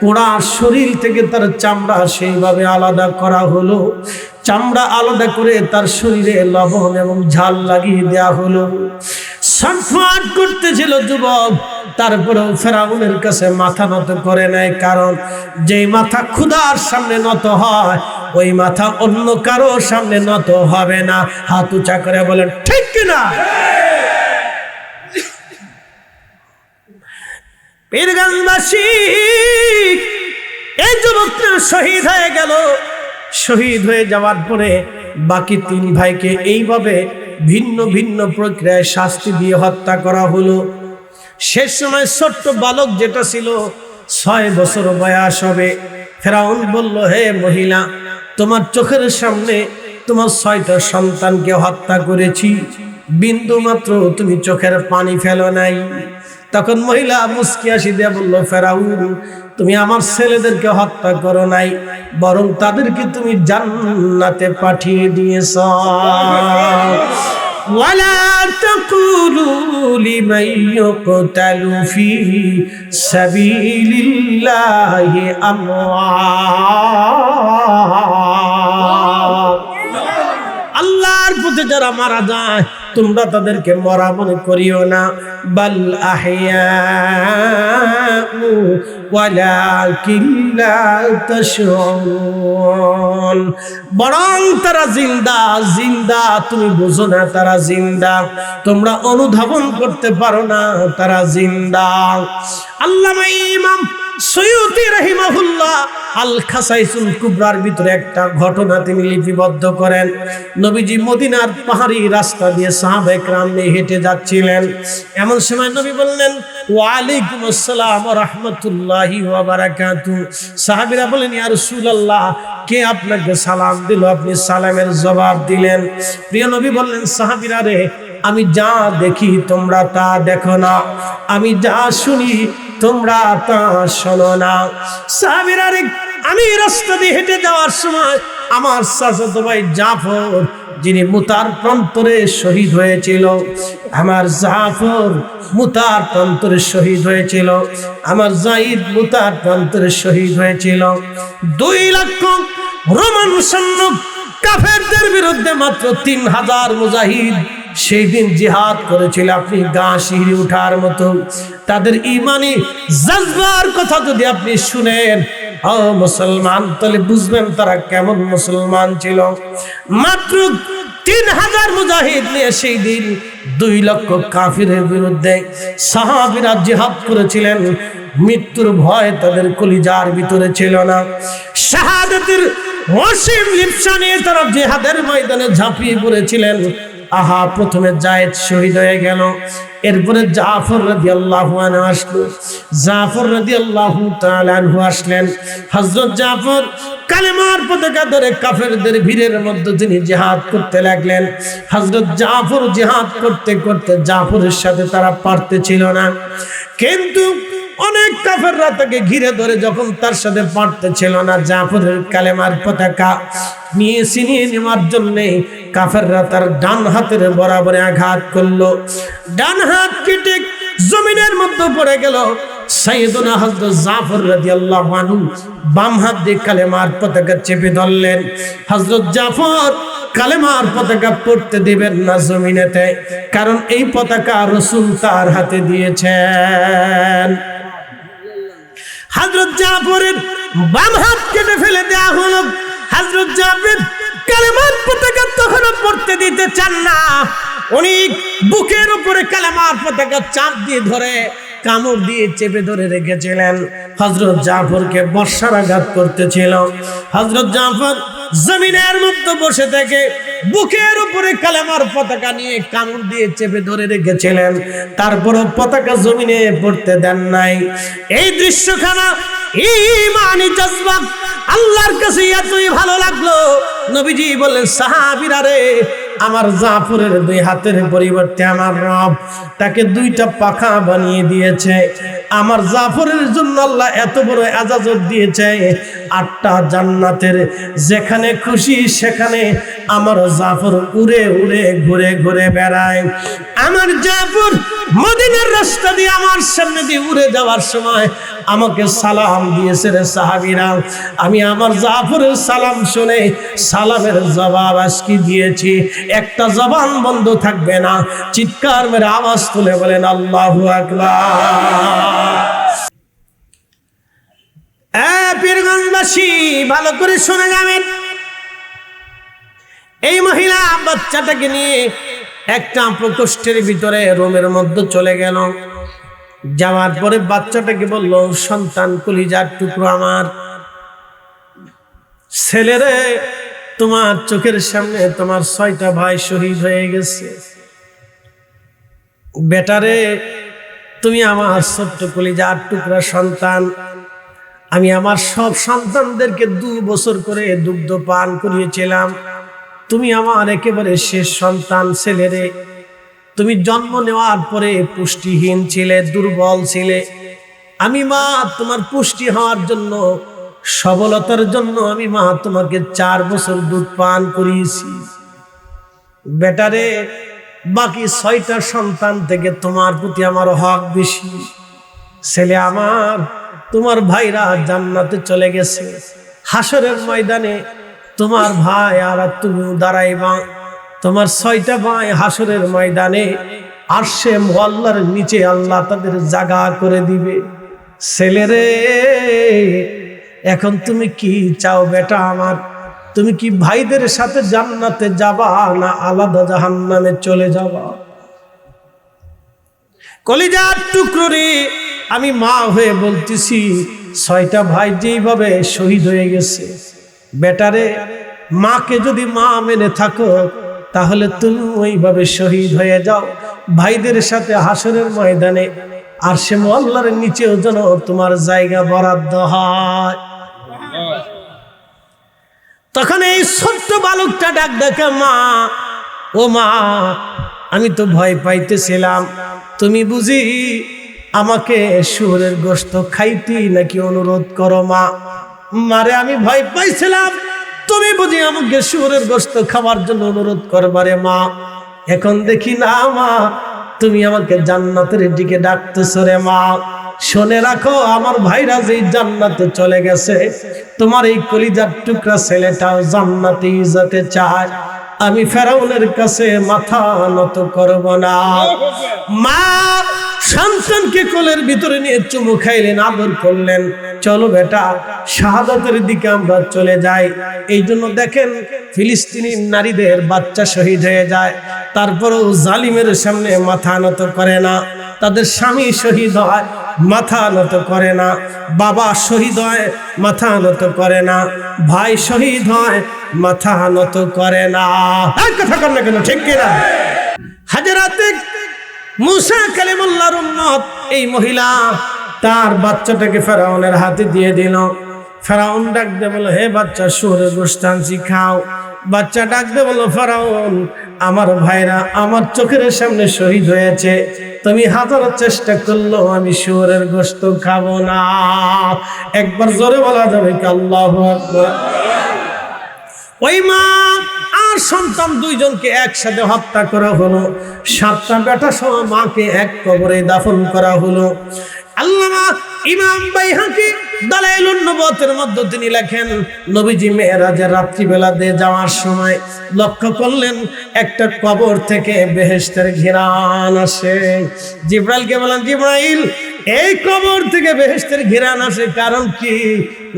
পোড়া শরীর থেকে তার চামড়া সেইভাবে আলাদা করা হলো। চামড়া আলাদা করে তার শরীরে লবণ এবং ঝাল লাগিয়ে দেয়া হলো। ছটফট করতেছিল যুবক, তারপরেও ফেরাউনের কাছে মাথা নত করে নেয়। কারণ যেই মাথা খোদার সামনে নত হয়, ওই মাথা অন্য কারো সামনে নত হবে না। হাত উঁচা করে বলেন ঠিক কিনা? পীরগঞ্জবাসী এই যুবকটা শহীদ হয়ে গেল। শহীদ হয়ে যাওয়ার পরে বাকি 3 ভাইকে এইভাবে ভিন্ন ভিন্ন প্রক্রিয়ায় শাস্তি দিয়ে হত্যা করা হলো। শেষ সময় ছোট্ট বালক যেটা ছিল 6 বছর বয়স হবে, ফেরাউন বলল, হে মহিলা, তোমার চোখের সামনে তোমার 6টা সন্তানকে হত্যা করেছি, বিন্দু মাত্র তুমি চোখের পানি ফেলো নাই। তখন মহিলা মুস্কি হাসি দিয়ে বলল, ফেরাউন, তুমি আমার ছেলেদেরকে হত্যা করো নাই, বরং তাদেরকে তুমি জান্নাতে পাঠিয়ে দিয়েছ। ওয়ালা তাকুলু লিমান ইউকতালু ফি সাবিলিল্লাহি আমওয়াত। আল্লাহর পথে যারা মারা যায় তোমরা তাদেরকে মরা মনে করিও না, বাল আহইয়াউ ওয়ালাকিন লা তাশউরুন, বরং তারা জিন্দা। জিন্দা তুমি বুঝো না, তারা জিন্দা, তোমরা অনুধাবন করতে পারো না, তারা জিন্দা। আল্লামা ইমাম সৈয়দী রাহিমাহুল্লাহ আল খাসাইসুল কুবরার ভিতরে একটা ঘটনা তিনি লিপিবদ্ধ করেন। নবীজি মদিনার পাহাড়ি রাস্তা দিয়ে সাহাবায়ে কেরাম নিয়ে হেঁটে যাচ্ছিলেন। এমন সময় নবী বললেন, ওয়া আলাইকুম আসসালাম ওয়া রাহমাতুল্লাহি ওয়া বারাকাতুহু। সাহাবীরা বলেন, ইয়া রাসূলুল্লাহ, কে আপনাকে সালাম দিল? আপনি সালামের জবাব দিলেন। প্রিয় নবী বললেন, সাহাবীরা রে, আমি যা দেখি তোমরা তা দেখো না, আমি যা শুনি তোমরা তা শোনো না। সাহাবীরা রে, আমি রাস্তা দিয়ে হেঁটে যাওয়ার সময় আমার চাচাতো ভাই জাফর, যিনি মুতার প্রান্তরে শহীদ হয়েছিল, আমার জাফর মুতার প্রান্তরে শহীদ হয়েছিল, আমার জাইদ মুতার প্রান্তরে শহীদ হয়েছিল। 2 লক্ষ রোমান সৈন্য কাফেরদের বিরুদ্ধে মাত্র 3000 মুজাহিদ সেই দিন জিহাদ করেছিল। আপনি গা শিহরে উঠার মতো তাদের ইমানি জজবার কথা যদি আপনি শুনেন, ও মুসলমান, তাহলে বুঝবেন তারা কেমন মুসলমান ছিল। মাত্র 3000 মুজাহিদ নিয়ে সেই দিন 2 লক্ষ কাফিরের বিরুদ্ধে সাহাবীরা জিহাদ করেছিলেন। মৃত্যুর ভয় তাদের কলিজার ভিতরে ছিল না। শাহাদাতের অসীম লিপ্সা নিয়ে তারা জিহাদের ময়দানে ঝাঁপিয়ে পড়েছিলেন। আহা, প্রথমে জায়েদ শহীদ হয়ে গেল, এরপরে জাফর রাদিয়াল্লাহু আনহু আসলো। জাফর রাদিয়াল্লাহু তাআলা আনহু আসলেন। হযরত জাফর কালেমার পতাকা ধরে কাফেরদের ভিড়ের মধ্যে তিনি জিহাদ করতে লাগলেন। হযরত জাফর জিহাদ করতে করতে জাফরের সাথে তারা পারতেছিল না, কিন্তু অনেক কাফেররা তাকে ঘিরে ধরে যখন তার সাথে পারতেছিল না, জাফরের কালেমার পতাকা নিয়ে ছিনিয়ে নেওয়ার জন্য কাফেররা তার ডান হাতের বরাবরে আঘাত করলো। ডান হাত কেটে জমিনের মধ্যে পড়ে গেল। সাইয়েদনা হযরত জাফর রাদিয়াল্লাহু আনহু বাম হাত দিয়ে কালেমার পতাকা চেপে ধরলেন। হযরত জাফর কালেমার পতাকা পড়তে দিবেন না জমিনেতে, কারণ এই পতাকা রাসূল তার হাতে দিয়েছেন। হযরত জাফরের বাম হাত কেটে ফেলে দেয়া হলো। হযরত জাফর কালেমার পতাকা তখনও পড়তে দিতে চান না। উনি বুকের উপরে কালেমার পতাকা চাপ দিয়ে ধরে কামড় দিয়ে চেপে ধরে রেখেছিলেন। হযরত জাফরকে বর্ষার আঘাত করতেছিল। হযরত জাফর জমিনের মধ্যে বসে থেকে বুকের উপরে কালেমার পতাকা নিয়ে কামড় দিয়ে চেপে ধরে রেখেছিলেন। তারপরও পতাকা জমিনে পড়তে দেন নাই। এই দৃশ্যখানা ঈমানি জজবা আল্লাহর কাছে এতই ভালো লাগলো, নবীজি বললেন, সাহাবীরা রে, আমার জাফরের 2 হাতের পরিবর্তে আমার রব তাকে 2টা পাখা বানিয়ে দিয়েছে। আমার জাফরের জন্য আল্লাহ এত বড় এজাজত দিয়েছে, 8টা জান্নাতের যেখানে খুশি সেখানে আমার জাফর উড়ে উড়ে ঘুরে ঘুরে বেড়ায়। আমার জাফর মদিনার রাস্তা দিয়ে আমার সামনে দিয়ে উড়ে যাওয়ার সময় আমাকে সালাম দিয়েছে রে সাহাবীরা। আমি আমার জাফরের সালাম শুনে সালামের জবাব আজকে দিয়েছি, একটা জবান বন্ধ থাকবে না। চিৎকার মেরে আওয়াজ তুলে বলেন আল্লাহু আকবার। পীরগঞ্জবাসী ভালো করে শুনে যাবেন, এই মহিলা বাচ্চাটাকে নিয়ে একটা প্রকোষ্ঠের ভিতরে রুমের মধ্যে চলে গেল। যাওয়ার পরে বাচ্চাটাকে বলল, সন্তান কলিজার টুকরো আমার ছেলেরে, তোমার চোখের সামনে তোমার 6টা ভাই শহীদ হয়ে গেছে। বেটারে, তুমি আমার ছোট্ট কলিজার টুকরা সন্তান। আমি আমার সব সন্তানদেরকে 2 বছর করে দুগ্ধ পান করিয়েছিলাম, তুমি আমার একেবারে শেষ সন্তান ছেলেরে। তুমি জন্ম নেওয়ার পরে পুষ্টিহীন ছিলে, দুর্বল ছিলে। আমি মা তোমার পুষ্টি হওয়ার জন্য, সবলতার জন্য আমি মা তোমাকে 4 বছর দুধ পান করিয়েছি। বেটারে, বাকি 6টা সন্তান থেকে তোমার প্রতি আমার হক বেশি। ছেলে আমার, তোমার ভাইরা জান্নাতে চলে গেছে। হাসরের ময়দানে তোমার ভাই আর তুমি দাঁড়াইবা। তোমার 6টা ভাই হাসরের ময়দানে আরশে মুআল্লার নিচে আল্লাহ তাদের জায়গা করে দিবে। ছেলেরে, এখন তুমি কি চাও বেটা আমার? তুমি কি ভাইদের সাথে জান্নাতে যাবা না আলাদা জাহান্নামে চলে যাবা? কলিজার টুকরো রে, আমি মা হয়ে বলতেছি, 6টা ভাই যেইভাবে শহীদ হয়ে গেছে। বেটারে, মাকে যদি মা মেনে থাকো তাহলে তুমি ওইভাবে শহীদ হয়ে যাও। ভাইদের সাথে হাসরের ময়দানে আরশে মুআল্লার নিচেও যেন তোমার জায়গা বরাদ্দ হয়। তখন এই ছোট্ট বালকটা ডাক ডাকে, মা, ও মা, আমি তো ভয় পাইতেছিলাম, তুমি বুঝি আমাকে শুয়োরের গোশত খাইতে নাকি অনুরোধ করো? মা, মারে, আমি ভয় পাইছিলাম, তুমি বুঝি আমাকে শুয়োরের গোশত খাওয়ার জন্য অনুরোধ করবারে? মা, এখন দেখি না মা, তুমি আমাকে জান্নাতের দিকে ডাকতেছো রে। মা, শুনে রাখো, আমার ভাইরা যেই জান্নাতে চলে গেছে, তোমার এই কলিজার টুকরা ছেলেটাও জান্নাতে যেতে চায়। আমি ফেরাউনের কাছে মাথা নত করব না। মা সন্তানকে কোলের ভিতরে নিয়ে চুমু খাইলেন, আদর করলেন। চলো বেটা, শাহাদাতের দিকে আমরা চলে যাই। এই জন্য দেখেন, ফিলিস্তিনি নারীদের বাচ্চা শহীদ হয়ে যায়, তারপরেও জালিমের সামনে মাথা নত করে না। তাদের স্বামী শহীদ হয়, মাথা নত করে না। বাবা শহীদ হয়, মাথা নত করে না। ভাই শহীদ হয়, মাথা নত করে না। কথা কর না কেন, ঠিক কিনা? হাজরাতে মুসা কালিমুল্লাহর উম্মত এই মহিলা তার বাচ্চাটাকে ফেরাউনের হাতে দিয়ে দিল। ফেরাউন ডাক দিয়ে বলল, হে বাচ্চা, শুয়োরের গোশত আনছি, খাও। বাচ্চা ডাক দিয়ে বলল, ফেরাউন, আমার ভাইরা আমার চোখের সামনে শহীদ হয়েছে, তুমি হাজার চেষ্টা করলো আমি শুয়োরের গোশত খাবো না। একবার জোরে বলা যাবে কি আল্লাহু আকবার? ওই মা আর সন্তান 2জনকে একসাথে হত্যা করা হলো। 7টা বেটা সহ মাকে এক কবরে দাফন করা হলো। আল্লামা ইমাম বাইহাকি দালাইলুন নবুওয়াতের মধ্যে তিনি লেখেন, নবীজি মেরাজের রাত্রিবেলা দিয়ে যাওয়ার সময় লক্ষ্য করলেন একটা কবর থেকে বেহেশতের ঘিরান আসে। জিবরাইলকে বলেন, জিবরাইল, এই কবর থেকে বেহেশতের ঘিরান আসে, কারণ কি?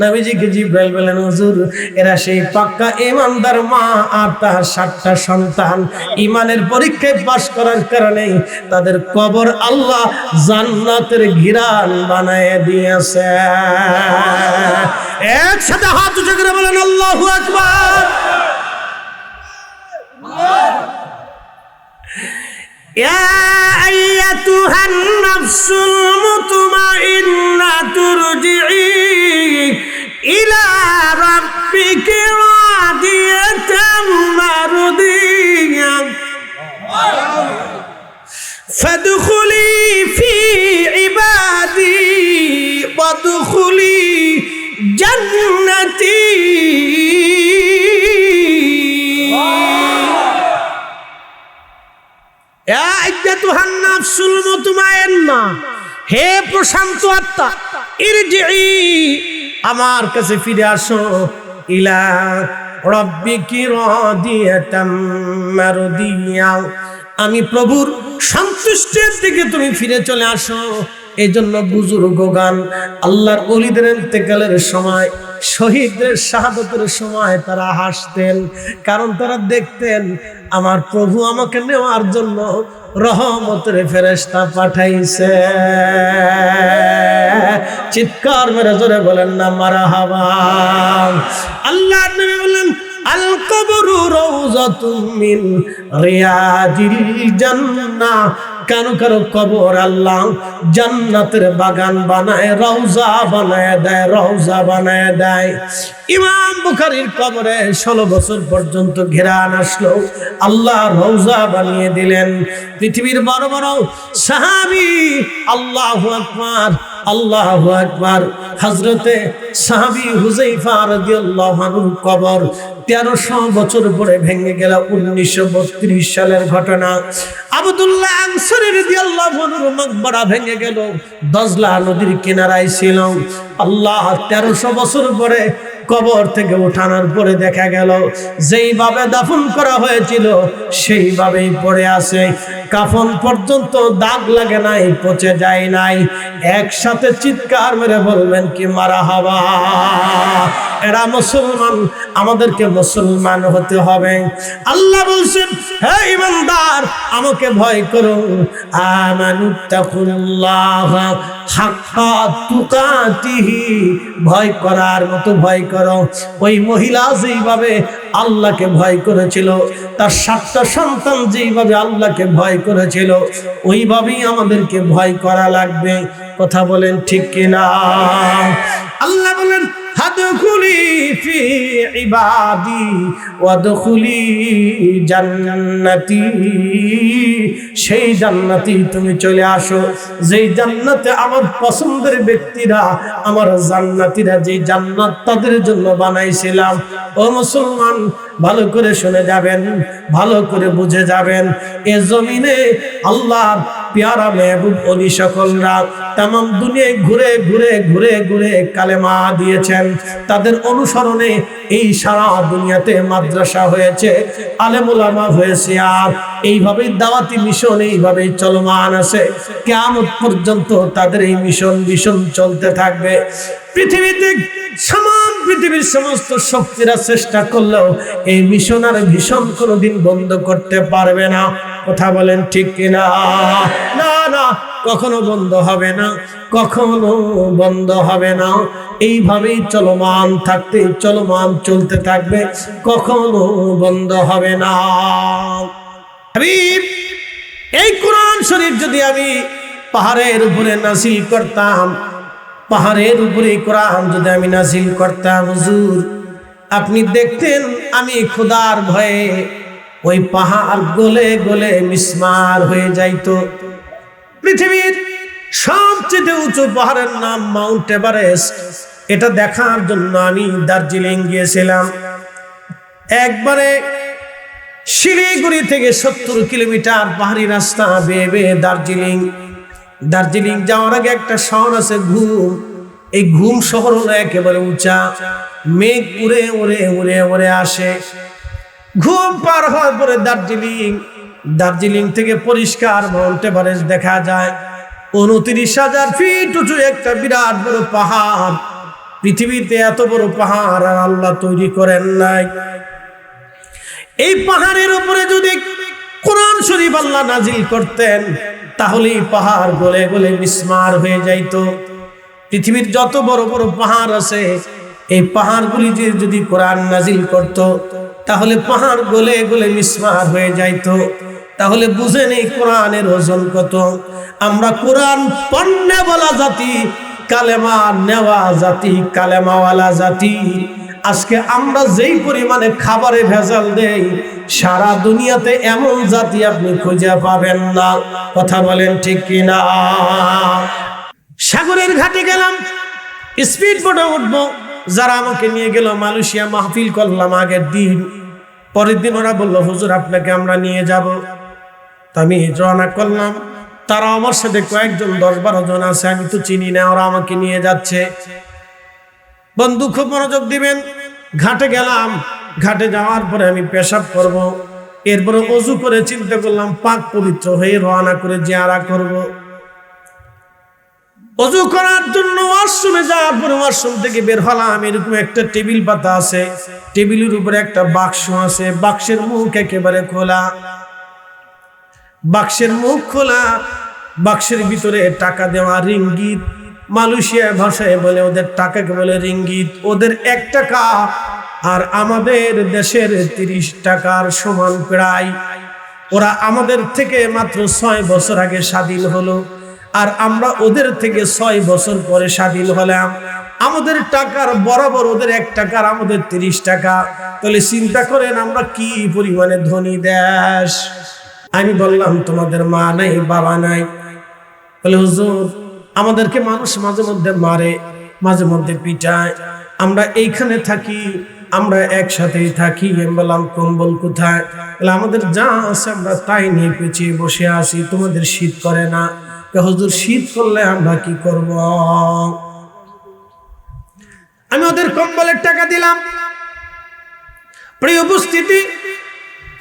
নবীজিকে জিবরাইল বলেন, হুজুর, এরা সেই পাক্কা ইমানদার মা আর তার 7টা সন্তান ইমানের পরীক্ষায় পাশ করার কারণে তাদের কবর আল্লাহ জান্নাতের ঘিরান বানায় দিয়েছে। একসাথে হাত উঁচু করে বলেন আল্লাহু আকবার। ইয়া আইয়াতুহান নাফসুল মুতমাইন্নাতু রুজিই ইলা রাব্বিকি রাদিয়াতাম মারদিয়া ফাদখুলি ফি ইবাদি ওয়াদখুলি জান্নাতি। ইয়া আইয়াতুহান নাফসুল মুতমাইন্না, হে প্রশান্ত আত্মা, ইরজিই, আমার কাছে ফিরে আসো, ইলা রাব্বিকি রাদিয়াতাম মারদিয়া, আমি প্রভুর সন্তুষ্টির দিকে তুমি ফিরে চলে আসো। এই জন্য বুজুর্গগান আল্লাহর ওলিদের ইন্তেকালের সময়, শহীদদের শাহাদাতের সময় তারা হাসতেন, কারণ তারা দেখতেন আমার প্রভু আমাকে নেওয়ার জন্য রহমতের ফেরেশতা পাঠাইছে। চিৎকার মেরে জোরে বলেন না মারহাবা। আল্লাহর নবী বলেন, আল কবরু রাউযাতুম মিন রিয়াদিল জান্নাহ, কারো কারো কবর আল্লাহ জান্নাতের বাগান বানায়, রওজা বানায় দেয়, রওজা বানায় দেয়। ইমাম বুখারীর কবরে 16 বছর পর্যন্ত ঘেরান আসলো, আল্লাহ রওজা বানিয়ে দিলেন। পৃথিবীর বড় বড় সাহাবী, আল্লাহু আকবার, আল্লাহু আকবার, হযরতে সাহাবী হুযায়ফা রাদিয়াল্লাহু আনহুর কবর 1300 বছর পরে ভেঙে গেল। 1932 সালের ঘটনা। আব্দুল্লাহ আনসারী রাদিয়াল্লাহু আনহুর মাকবারা ভেঙে গেল, দজলা নদীর কিনারায় ছিল। আল্লাহ 1300 বছর পরে কবর থেকে ওঠানোর পরে দেখা গেল যেইভাবে দাফন করা হয়েছিল সেইভাবেই পড়ে আছে, কাফন পর্যন্ত দাগ লাগে নাই, পচে যায় নাই। একসাথে চিৎকার মেরে বলবেন কি মারহাবা। এরা মুসলমান, আমাদেরকে মুসলমান হতে হবে। আল্লাহ বলছেন, হে ঈমানদার, আমাকে ভয় করো, আমানুত্তাকুল্লাহ হাক্কা তুকাতিহি, ভয় করার মতো ভয় করো। ওই মহিলা যেইভাবে আল্লাহকে ভয় করেছিল, তার 7টা সন্তান যেইভাবে আল্লাহকে ভয় করেছিল, ওইভাবেই আমাদেরকে ভয় করা লাগবে। কথা বলেন ঠিক কিনা? আল্লাহ বলেন, হাদখুলি ফি ইবাদি ওয়াদখুলি জান্নাতি, সেই জান্নাতি তুমি চলে আসো, যেই জান্নাতে আমার পছন্দের ব্যক্তিরা, আমার জান্নাতীরা যেই জান্নাত তাদের জন্য বানাইছিলাম। ও মুসলমান, ভালো করে শুনে যাবেন, ভালো করে বুঝে যাবেন। এ জমিনে আল্লাহর প্যারা মেহবুব ওলি সকলরা তামাম দুনিয়ায় ঘুরে ঘুরে ঘুরে ঘুরে কালেমা দিয়েছেন। তাদের অনুসরণে এই সারা দুনিয়াতে মাদ্রাসা হয়েছে, আলেম ওলামা হয়েছে, আর এইভাবেই দাওয়াতি মিশন এইভাবেই চলমান আছে। কিয়ামত পর্যন্ত তাদের এই মিশন চলতে থাকবে। পৃথিবীতে পৃথিবীর সমস্ত শক্তিরা চেষ্টা করলেও এই মিশন আর ভীষণ কোনোদিন বন্ধ করতে পারবে না। কথা বলেন ঠিক কিনা? না না, কখনো বন্ধ হবে না, কখনো বন্ধ হবে না। এইভাবেই চলমান থাকতে, চলমান চলতে থাকবে, কখনো বন্ধ হবে না। হাবিব, এই কোরআন শরীফ যদি আমি পাহাড়ের উপরে নাযিল করতাম, পাহাড়ের উপরে কোরআন যদি আমি নাযিল করতাম, হুজুর আপনি দেখতেন আমি খোদার ভয়ে ওই পাহাড় গলে গলে মিসমার হয়ে যাইতো। পৃথিবীর সবচেয়ে উঁচু পাহাড়ের নাম মাউন্ট এভারেস্ট। এটা দেখার জন্য আমি দার্জিলিং গিয়েছিলাম। একবারে শিলিগুড়ি থেকে 70 কিলোমিটার পাহাড়ি রাস্তা বেয়ে বেয়ে দার্জিলিং যাওয়ার আগে একটা শহর আছে ঘুম। এই ঘুম শহর হলো একেবারে উঁচা, মেঘ উড়ে উড়ে উড়ে উড়ে আসে। ঘুম পার হওয়ার পরে দার্জিলিং থেকে পরিষ্কার মাউন্ট এভারেস্ট দেখা যায়। 29,000 ফিট উঁচু একটা বিরাট বড় পাহাড়। পৃথিবীতে এত বড় পাহাড় আর আল্লাহ তৈরি করেন নাই। এই পাহাড়ের উপরে যদি কোরআন শরীফ আল্লাহ নাজিল করতেন, তাহলে পাহাড় গলে গলে মিসমার হয়ে যাইতো। পৃথিবীর যত বড় বড় পাহাড় আছে, এই পাহাড়গুলিতে যদি কোরআন নাজিল করত, তাহলে পাহাড় গলে গলে মিসমার হয়ে যাইতো। তাহলে বুঝেন এই কোরআনের ওজন কত। আমরা কোরআন পড়নে বলা জাতি, কালেমা নেওয়া জাতি, কালেমাওয়ালা জাতি। আজকে আমরা যেই পরিমাণে খাবারে ভেজাল দেই, সারা দুনিয়াতে এমন জাতি আপনি খুঁজে পাবেন না। কথা বলেন ঠিক কিনা? সাগরের ঘাটে গেলাম, স্পিড বোটে উঠবো। যারা আমাকে নিয়ে গেল মালয়েশিয়া, মাহফিল করলাম আগের দিন, পরের দিন ওরা বললো হুজুর আপনাকে আমরা নিয়ে যাব। তা আমি রওনা করলাম। তারা আমার সাথে কয়েকজন 10-12 জন আছে, আমি তো চিনি না, ওরা আমাকে নিয়ে যাচ্ছে। বন্ধু খুব মনোযোগ দিবেন। ঘাটে গেলাম। ঘাটে যাওয়ার পরে আমি পেশাব করব, এরপরে ওযু করে চিন্তা করলাম পাক পবিত্র হয়ে রওনা করে জিয়ারা করব। ওযু করার জন্য ওয়াশরুমে যাওয়ার পরে ওয়াশরুম থেকে বের হলাম। এরকম একটা টেবিল পাতা আছে, টেবিলের উপরে একটা বাক্স আছে, বাক্সের মুখ একেবারে খোলা। বাক্সের মুখ খোলা, বাক্সের ভিতরে টাকা দেওয়া রিঙ্গিত। মালয়েশিয়া ভাষায় বলে ওদের টাকাকে বলে রিঙ্গিত। ওদের 1 টাকা আর আমাদের দেশের 30 টাকার সমান প্রায়। ওরা আমাদের থেকে মাত্র 6 বছর আগে স্বাধীন হলো, আর আমরা ওদের থেকে 6 বছর পরে স্বাধীন হলাম। আমাদের টাকার বরাবর ওদের 1 টাকা, আমাদের 30 টাকা। তাহলে চিন্তা করেন আমরা কি পরিমাণে ধনী দেশ। আমি বললাম তোমাদের মা নাই, বাবা নাই? বলে হুজুর আমাদেরকে মানুষ মাঝে মধ্যে মারে, মাঝে মধ্যে পিটায়, আমরা এইখানে থাকি, আমরা একসাথেই থাকি। আমি বললাম কম্বল কোথায়? বলে আমাদের যা আছে আমরা তাই নিয়ে পেঁচিয়ে বসে আছি, তোমাদের শীত করে না? হুজুর শীত করলে আমরা কি করব? আমি ওদের কম্বলের টাকা দিলাম। প্রিয় উপস্থিতি,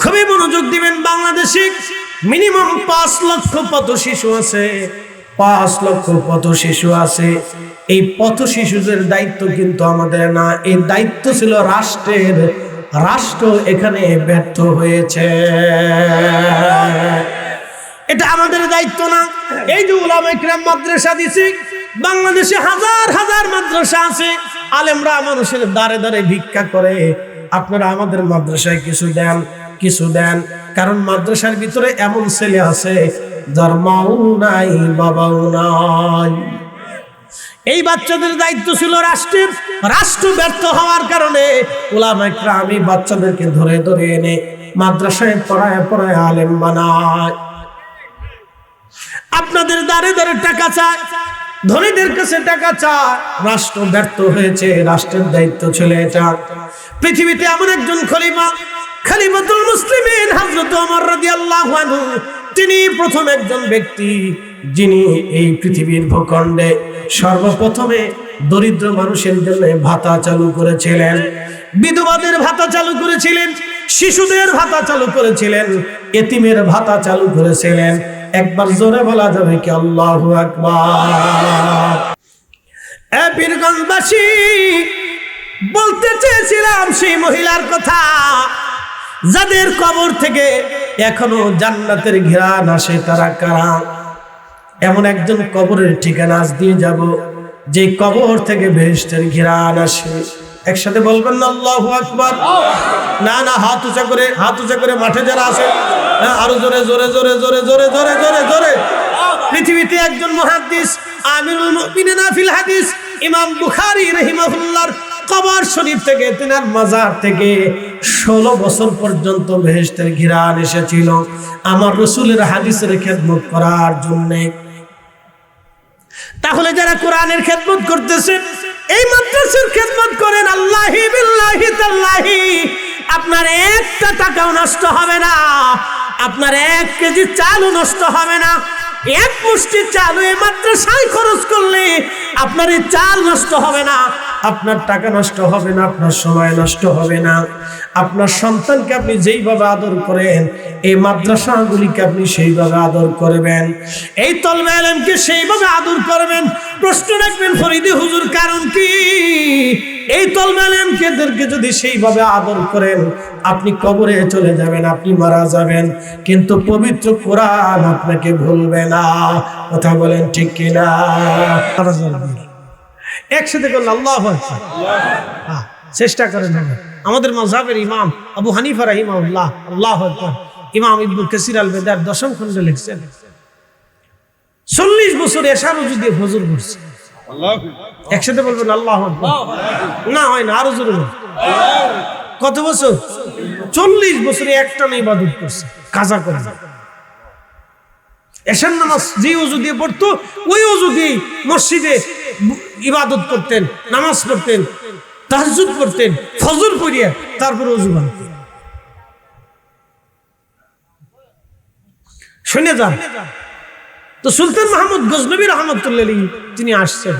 খুবই মনোযোগ দিবেন। বাংলাদেশে মিনিমাম 5 লক্ষ পথ শিশু আছে, 5 লক্ষ পথ শিশু আছে। এই পথ শিশুদের দায়িত্ব কিন্তু আমাদের না, এই দায়িত্ব ছিল রাষ্ট্রের। রাষ্ট্র এখানে ব্যর্থ হয়েছে, এটা আমাদের দায়িত্ব না। এই যে উলামায়ে কিরাম মাদ্রাসা দিছে, বাংলাদেশে হাজার হাজার মাদ্রাসা আছে, আলেমরা মানুষের দাঁড়ে দাঁড়ে ভিক্ষা করে। আপনারা আমাদের মাদ্রাসায় কিছু দেন, কিছু দেন। কারণ মাদ্রাসার ভিতরে এমন ছেলে আছে যার মাও নাই, বাবাও নাই। এই বাচ্চাদের দায়িত্ব ছিল রাষ্ট্রের। রাষ্ট্র ব্যর্থ হওয়ার কারণে উলামায়ে কিরাম এই বাচ্চাদেরকে ধরে ধরে এনে মাদ্রাসায় পড়ায় পড়ায় আলেম বানায়। আপনাদের দাঁড়ে দাঁড়ে টাকা চায়, ধনীদের কাছে টাকা চায়। রাষ্ট্র ব্যর্থ হয়েছে, রাষ্ট্রের দায়িত্ব ছিল এটা। পৃথিবীতে এমন একজন খলিফা, খলিফাতুল মুসলিমিন হযরত ওমর রাদিয়াল্লাহু আনহু, তিনি প্রথম একজন ব্যক্তি যিনি এই পৃথিবীর ভূখণ্ডে সর্বপ্রথমে দরিদ্র মানুষের জন্য ভাতা চালু করেছিলেন, বিধবাদের ভাতা চালু করেছিলেন, শিশুদের ভাতা চালু করেছিলেন, এতিমের ভাতা চালু করেছিলেন। একবার জোরে বলা যাবে কি আল্লাহু আকবার? পীরগঞ্জবাসী, বলতে চেয়েছিলাম সেই মহিলার কথা যাদের কবর থেকে এখনো জান্নাতের ঘ্রাণ আসে। তারা কারা? এমন একজন কবরের ঠিকানা আজ দিয়ে যাব, যে কবর থেকে বেহেশতের ঘ্রাণ আসে। একসাথে বলবেন না আল্লাহু আকবার? না না, হাত উঁচা করে, হাত উঁচা করে মাঠে যারা আছে, আরো জোরে জোরে জোরে জোরে জোরে জোরে জোরে জোরে। পৃথিবীতে একজন মুহাদ্দিস, আমিরুল মুমিনিন ফিল হাদিস, ইমাম বুখারী রাহিমাহুল্লাহর কবর শরীফ থেকে, তিনার মাজার থেকে 16 বছর পর্যন্ত বেহেশতের ঘ্রাণ এসেছিল আমার রাসূলের হাদিসের খেদমত করার জন্য। তাহলে যারা কোরআনের খেদমত করতেছেন, এই মাদ্রাসার খেদমত করেন, আল্লাহি বিল্লাহি তাল্লাহি আপনার 1টা টাকাও নষ্ট হবে না, আপনার 1 কেজি চালও নষ্ট হবে না। 1 মুষ্টি চাল এই মাদ্রাসায় খরচ করলে আপনার এই চাল নষ্ট হবে না, আপনার টাকা নষ্ট হবে না, আপনার সময় নষ্ট হবে না। আপনার সন্তানকে আপনি যেইভাবে আদর করেন, এই মাদ্রাসাগুলিকে আপনি সেইভাবে আদর করবেন, এই তলবে আলেমকে সেইভাবে আদর করবেন। প্রশ্ন রাখবেন ফরিদি হুজুর কারণ কি? এই তলবে আলেমকে যদি সেইভাবে আদর করেন, আপনি কবরে চলে যাবেন, আপনি মারা যাবেন, কিন্তু পবিত্র কোরআন আপনাকে ভুলবে না। কথা বলেন ঠিক কিনা? একসাথে করলে আল্লাহু আকবার, চেষ্টা করেন। আমাদের মাযহাবের ইমাম আবু হানিফা রাহিমাহুল্লাহ, আল্লাহু আকবার, ইমাম ইবনে কাসির আল বেদার 10ম খণ্ডে লিখছেন 40 বছর এশার রুজু দিয়ে ফজর পড়ছে। একসাথে বলবেন আল্লাহু আকবার। না হয় না, আরো জোরে বলুন। কত বছর? 40 বছরে একটা ইবাদত করছে, কাজা করে। এশার নামাজ যে ওযু দিয়ে পড়তো ওই ওযু দিয়ে মসজিদে ইবাদত করতেন, নামাজ পড়তেন, তাহাজ্জুদ করতেন, ফজর পড়িয়া তারপর ওযু বানাতেন। শুনে যান। তো সুলতান মাহমুদ গজনবী রহমতুল্লাহ আলাইহি তিনি আসছেন,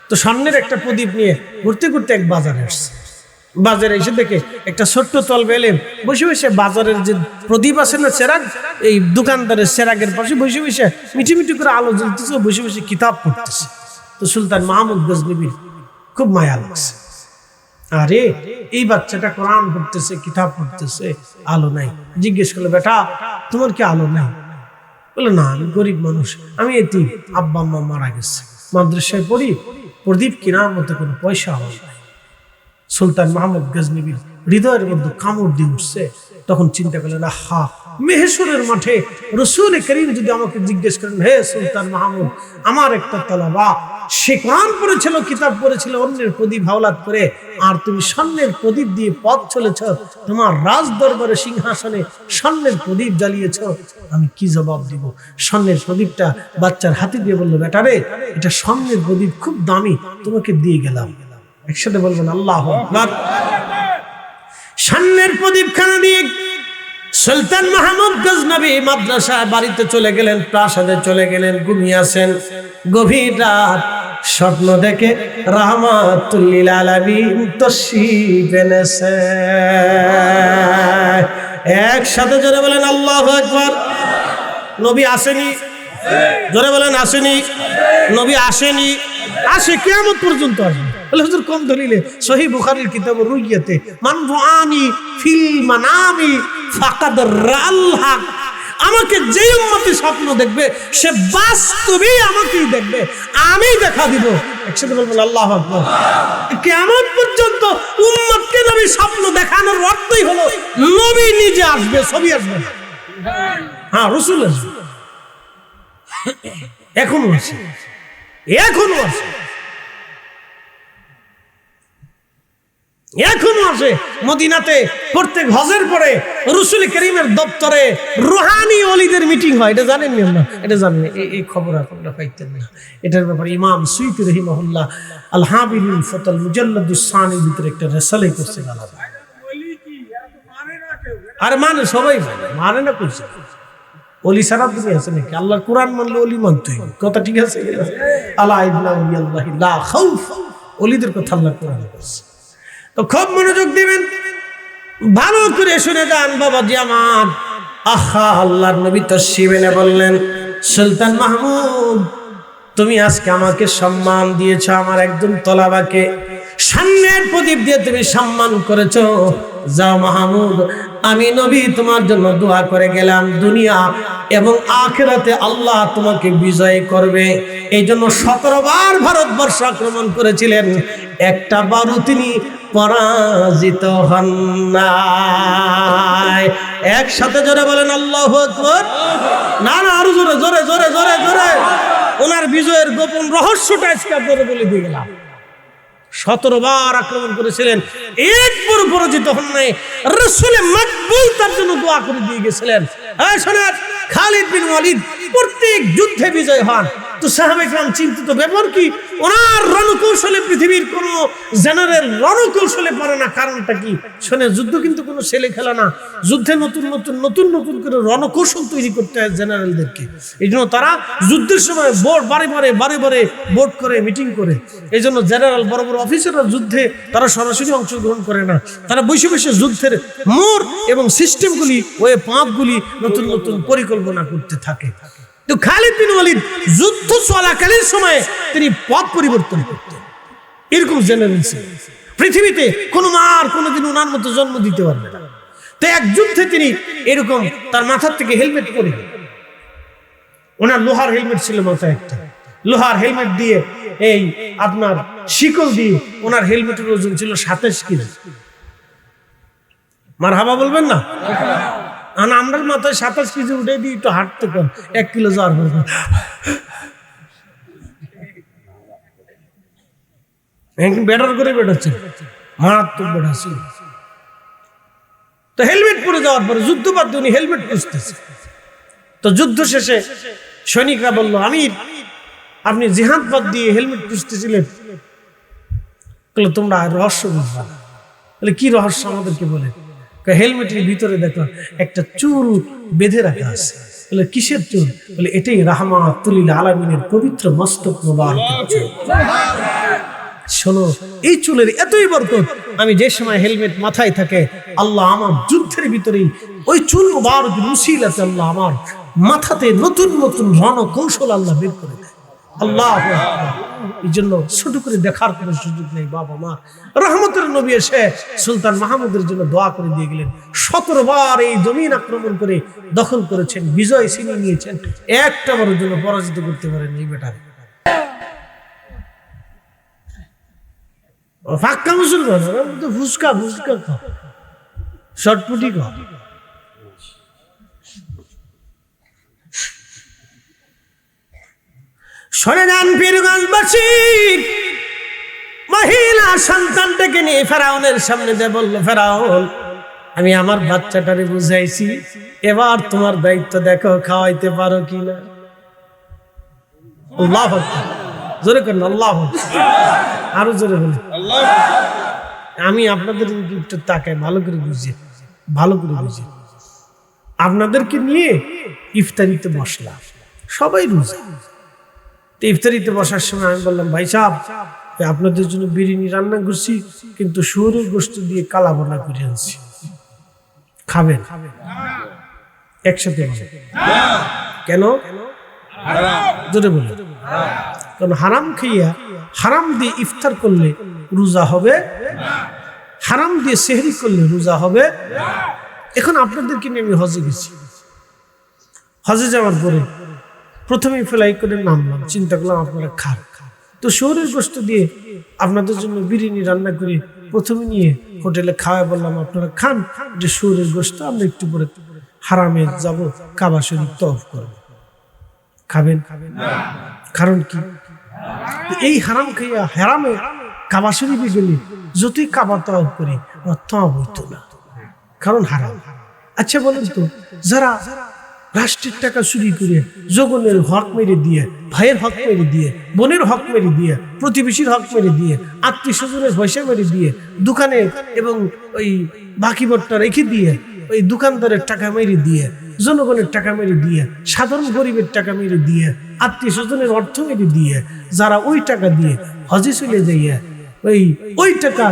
তো সামনের একটা প্রদীপ নিয়ে ঘুরতে ঘুরতে এক বাজারে আসছে। বাজারে এসে দেখে একটা ছোট্ট তলবে এলেন বসে বসে বাজারের যে প্রদীপ আছে না চেরাগ, এই দোকানদারের চেরাগের পাশে বসে বসে মিটি মিটি করে আলো জ্বলতেছে, বসে বসে কিতাব পড়তেছে। তো সুলতান মাহমুদ গজনবীর খুব মায়া লাগছে, আরে এই বাচ্চাটা কোরআন পড়তেছে, কিতাব পড়তেছে, আলো নাই। জিজ্ঞেস করলো, বেটা তোমার কি আলো নাই? বলে, না আমি গরিব মানুষ, আমি এতিম, আব্বা আম্মা মারা গেছে, মাদ্রাসায় পড়ি, প্রদীপ কেনার মতো কোনো পয়সা আমার নাই। সুলতান মাহমুদ গজনবীর হৃদয়ের মধ্যে কামড় দিয়ে উঠছে। তখন চিন্তা করলেন, আহা, মেহেশ্বরের মাঠে রাসূল করিম যদি আমাকে জিজ্ঞেস করেন, হে সুলতান মাহমুদ, আমার একটা তলবা, সে কোরআন পড়েছিল, কিতাব পড়েছিল, অন্যের প্রদীপ হাওলাত করে, আর তুমি স্বর্ণের প্রদীপ দিয়ে পথ চলেছ, তোমার রাজ দরবারে সিংহাসনে স্বর্ণের প্রদীপ জ্বালিয়েছ, আমি কি জবাব দিব? স্বর্ণের প্রদীপটা বাচ্চার হাতে দিয়ে বললো, বেটা রে, এটা স্বর্ণের প্রদীপ, খুব দামি, তোমাকে দিয়ে গেলাম। একসাথে বলবেন আল্লাহু আকবার। স্বর্ণের প্রদীপ খানা দিয়ে সুলতান মাহমুদ গজনবী মাদ্রাসা বাড়িতে চলে গেলেন, প্রাসাদে চলে গেলেন, ঘুমিয়ে আছেন। গভীর রাত, স্বপ্ন দেখে রাহমাতুল লিল আলামিন তশরীফ এনেছে। একসাথে জোরে বলেন আল্লাহু আকবার। নবী আসেনি? জোরে বলেন আসেনি? নবী আসেনি, আসে কিয়ামত পর্যন্ত আসবে। বলে, হুজুর কোন দলিলে? সহিহ বুখারীর কিতাব রুইয়াতে, মান রাআনি ফিল মানামি ফাকাদ রাআল হক। আমাকে যে উম্মতি স্বপ্ন দেখবে সে বাস্তবেই আমাকেই দেখবে, আমি দেখা দিব। একসাথে বলবেন আল্লাহু আকবার। কিয়ামত পর্যন্ত উম্মতকে নবী স্বপ্ন দেখানোর অর্থই হলো নবী নিজে আসবে, ছবি আসবে না। হ্যাঁ, রাসূল আসবে, এখনো আছে, এখনো আছে, এখনো আছে। মদিনাতে প্রত্যেক হজের পরে রাসূল করিমের দপ্তরে রুহানি ওলিদের মিটিং হয়, এটা জানেন না? এটা জানেন? এই খবর আপনারা পাইতেন না। এটার ব্যাপারে ইমাম সুয়ুতী রাহিমাহুল্লাহ আল হাবিলুল ফাতাল মুজাল্লাদুস সানির ভিতরে একটা রিসালাই করছে। আর মানে সবাই মানে না, কইছে ওলি সারা দুনিয়া আছে নাকি? আল্লাহর কোরআন মানলে ওলি মানতে হবে, কথা ঠিক আছে? আলা ইবনা আল্লাহি লা খাউফ, ওলিদের কথা আল্লাহ কোরআন বলছে। তো খুব মনোযোগ দিবেন, ভালো করে শুনে যান বাবাজি আমার। আহা, আল্লাহর নবী তশরীফ এনে বললেন, সুলতান মাহমুদ, তুমি আজকে আমাকে সম্মান দিয়েছো, আমার একজন তলাবাকে স্বর্ণের প্রদীপ দিয়ে তুমি সম্মান করেছো। যাও মাহমুদ, আমি নবী তোমার জন্য দোয়া করে গেলাম, দুনিয়া এবং আখিরাতে আল্লাহ তোমাকে বিজয় করবে। এই জন্য 17 বার ভারতবর্ষ আক্রমণ করেছিলেন, একটা বারও তিনি পরাজিত হন নাই। একসাথে জোরে বলেন আল্লাহু আকবার। না না, আরো জোরে জোরে জোরে জোরে জোরে। ওনার বিজয়ের গোপন রহস্যটা আজকে আপনাদের বলে দিয়ে গেলাম। 17 বার আক্রমণ করেছিলেন, একবার পরাজিত হন নাই। রাসূলে মাকবুল তার জন্য দোয়া করে দিয়ে গেছিলেন। এই শোনেন, খালিদ বিন ওয়ালিদ প্রত্যেক যুদ্ধে বিজয় হন। তো সাহাবায়ে কেরাম চিন্তিত, ব্যাপার কি? ওনার রণকৌশলে পৃথিবীর কোনো জেনারেল রণকৌশলে পারে না, কারণটা কি? শোনে, যুদ্ধ কিন্তু কোনো ছেলে খেলা না। যুদ্ধে নতুন নতুন নতুন নতুন করে রণকৌশল তৈরি করতে হয় জেনারেলদেরকে। এই জন্য তারা যুদ্ধের সময় বোর্ড বারে বারে বোর্ড করে, মিটিং করে। এই জন্য জেনারেল বড় বড় অফিসাররা যুদ্ধে তারা সরাসরি অংশগ্রহণ করে না, তারা বসে বসে যুদ্ধের মোড় এবং সিস্টেমগুলি, ওয়ে পাঁপগুলি নতুন নতুন পরিকল্পনা করতে থাকে। তো খালিদ বিন ওয়ালিদ যুদ্ধ চলাকালীন সময়ে তিনি পথ পরিবর্তন করতেন। এরকম জেনারেল ছিলেন। পৃথিবীতে কোনো মার কোনোদিন ওনার মতো জন্ম দিতে পারবে না। তো এক যুদ্ধে তিনি এরকম তার মাথার থেকে হেলমেট পরে, ওনার লোহার হেলমেট ছিল মাথায় একটা, লোহার হেলমেট দিয়ে এই আপনার শিকল দিয়ে ওনার হেলমেটের ওজন ছিল 27 কেজি। মারহাবা বলবেন না? আমরা মাথায় 27 কেজি উঠে দিই, একটু হাঁটতে কম, 1 কিলো জ্বর হবে, বেটার করে বেটাচ্ছে, মারাত্মক বেটাচ্ছে। তো হেলমেট পরে যাওয়ার পরে যুদ্ধবাদ উনি হেলমেট খুঁজতেছে। তো যুদ্ধ শেষে সৈনিকরা বলল, আমির আপনি জিহাদ বাদ দিয়ে হেলমেট খুঁজতেছিলেন, তোমরা রহস্য বুঝবা। বলে কি রহস্য আমাদেরকে বলে? হেলমেটের ভিতরে দেখো একটা চুল বেঁধে রাখা আছে। বলে কিসের চুল? বলে এটাই রাহমাতুল লিল আলামিনের পবিত্র মস্তক মোবারকের চুল। শোনো, এই চুলের এতই বরকত, আমি যে সময় হেলমেট মাথায় থাকে আল্লাহ আমার যুদ্ধের ভিতরেই ওই চুল মোবারক রুসিলাতে আল্লাহ আমার মাথাতে নতুন নতুন রণ কৌশল আল্লাহ বের করে দেয়। আল্লাহ এই জন্য ছোট করে দেখার কোনো সুযোগ নেই। বাবা মা রহমতের নবী এসে সুলতান মাহমুদের জন্য দোয়া করে দিয়ে গেলেন। 17 বার এই জমিন আক্রমণ করে দখল করেছেন, বিজয় ছিনিয়ে নিয়েছেন, একটা বারের জন্য পরাজিত করতে পারেন এই বেটারে। ফাঁকা মুসলমান তো ফুচকা ফুচকা খাও, শর্টপুটি খাও। শোনে যান পীরগঞ্জবাসী, মহিলা সন্তানটাকে নিয়ে ফেরাউনের সামনে দিয়ে বলল, ফেরাউন আমি আমার বাচ্চাটারে বুঝাইছি, এবার তোমার দায়িত্ব দেখো খাওয়াইতে পারো কিনা। আল্লাহু আকবার, জোরে করেন আল্লাহু আকবার, আরো জোরে বলেন আল্লাহু আকবার। আমি আপনাদের একটু তাকাই, ভালো করে বুঝি, ভালো করে বুঝি। আপনাদেরকে নিয়ে ইফতারিতে বসলাম, সবাই রোজা। ইফতারিতে বসার সময় আমি বললাম, ভাই সাহেব আপনাদের জন্য বিরিয়ানি রান্না করছি, কিন্তু শুয়োরের গোশত দিয়ে কালা বোনা করে আনছি, খাবেন? একসাথে কেন? জোরে বলে। কারণ হারাম খাইয়া হারাম দিয়ে ইফতার করলে রোজা হবে, হারাম দিয়ে সেহরি করলে রোজা হবে। এখন আপনাদেরকে নিয়ে আমি হজে গেছি, হজে যাওয়ার পরে প্রথমে ফ্লাই করে নামলাম, চিন্তা করলাম আপনারা খান, তো শুয়োরের গোশত দিয়ে আপনাদের জন্য বিরিয়ানি রান্না করে প্রথমে নিয়ে হোটেলে খাওয়া বললাম আপনারা খান, যে শুয়োরের গোশত আমরা একটু পরে হারামে যাব, কাবা শরীফ তওয়াফ করব, খাবেন? কারণ কি? এই হারাম খাইয়া হারামে কাবা শরীফে গেলে যতই কাবা তওয়াফ করি আমার তওয়াফ হইতো না, কারণ হারাম। আচ্ছা বলেন তো, যারা রাষ্ট্রের টাকা চুরি করে জগনের হক মেরে দিয়ে, ভাইয়ের হক মেরে দিয়ে, বোনের হক মেরে দিয়ে, প্রতিবেশীর হক মেরে দিয়ে, আত্মীয় স্বজনের পয়সা মেরে দিয়ে, দোকানে এবং ওই বাকি বট্টা রেখে দিয়ে, ওই দোকানদারের টাকা মেরে দিয়ে, জনগণের টাকা মেরে দিয়ে, সাধারণ গরিবের টাকা মেরে দিয়ে, আত্মীয় স্বজনের অর্থ মেরে দিয়ে, যারা ওই টাকা দিয়ে হজে চলে যাইয়া ওই টাকা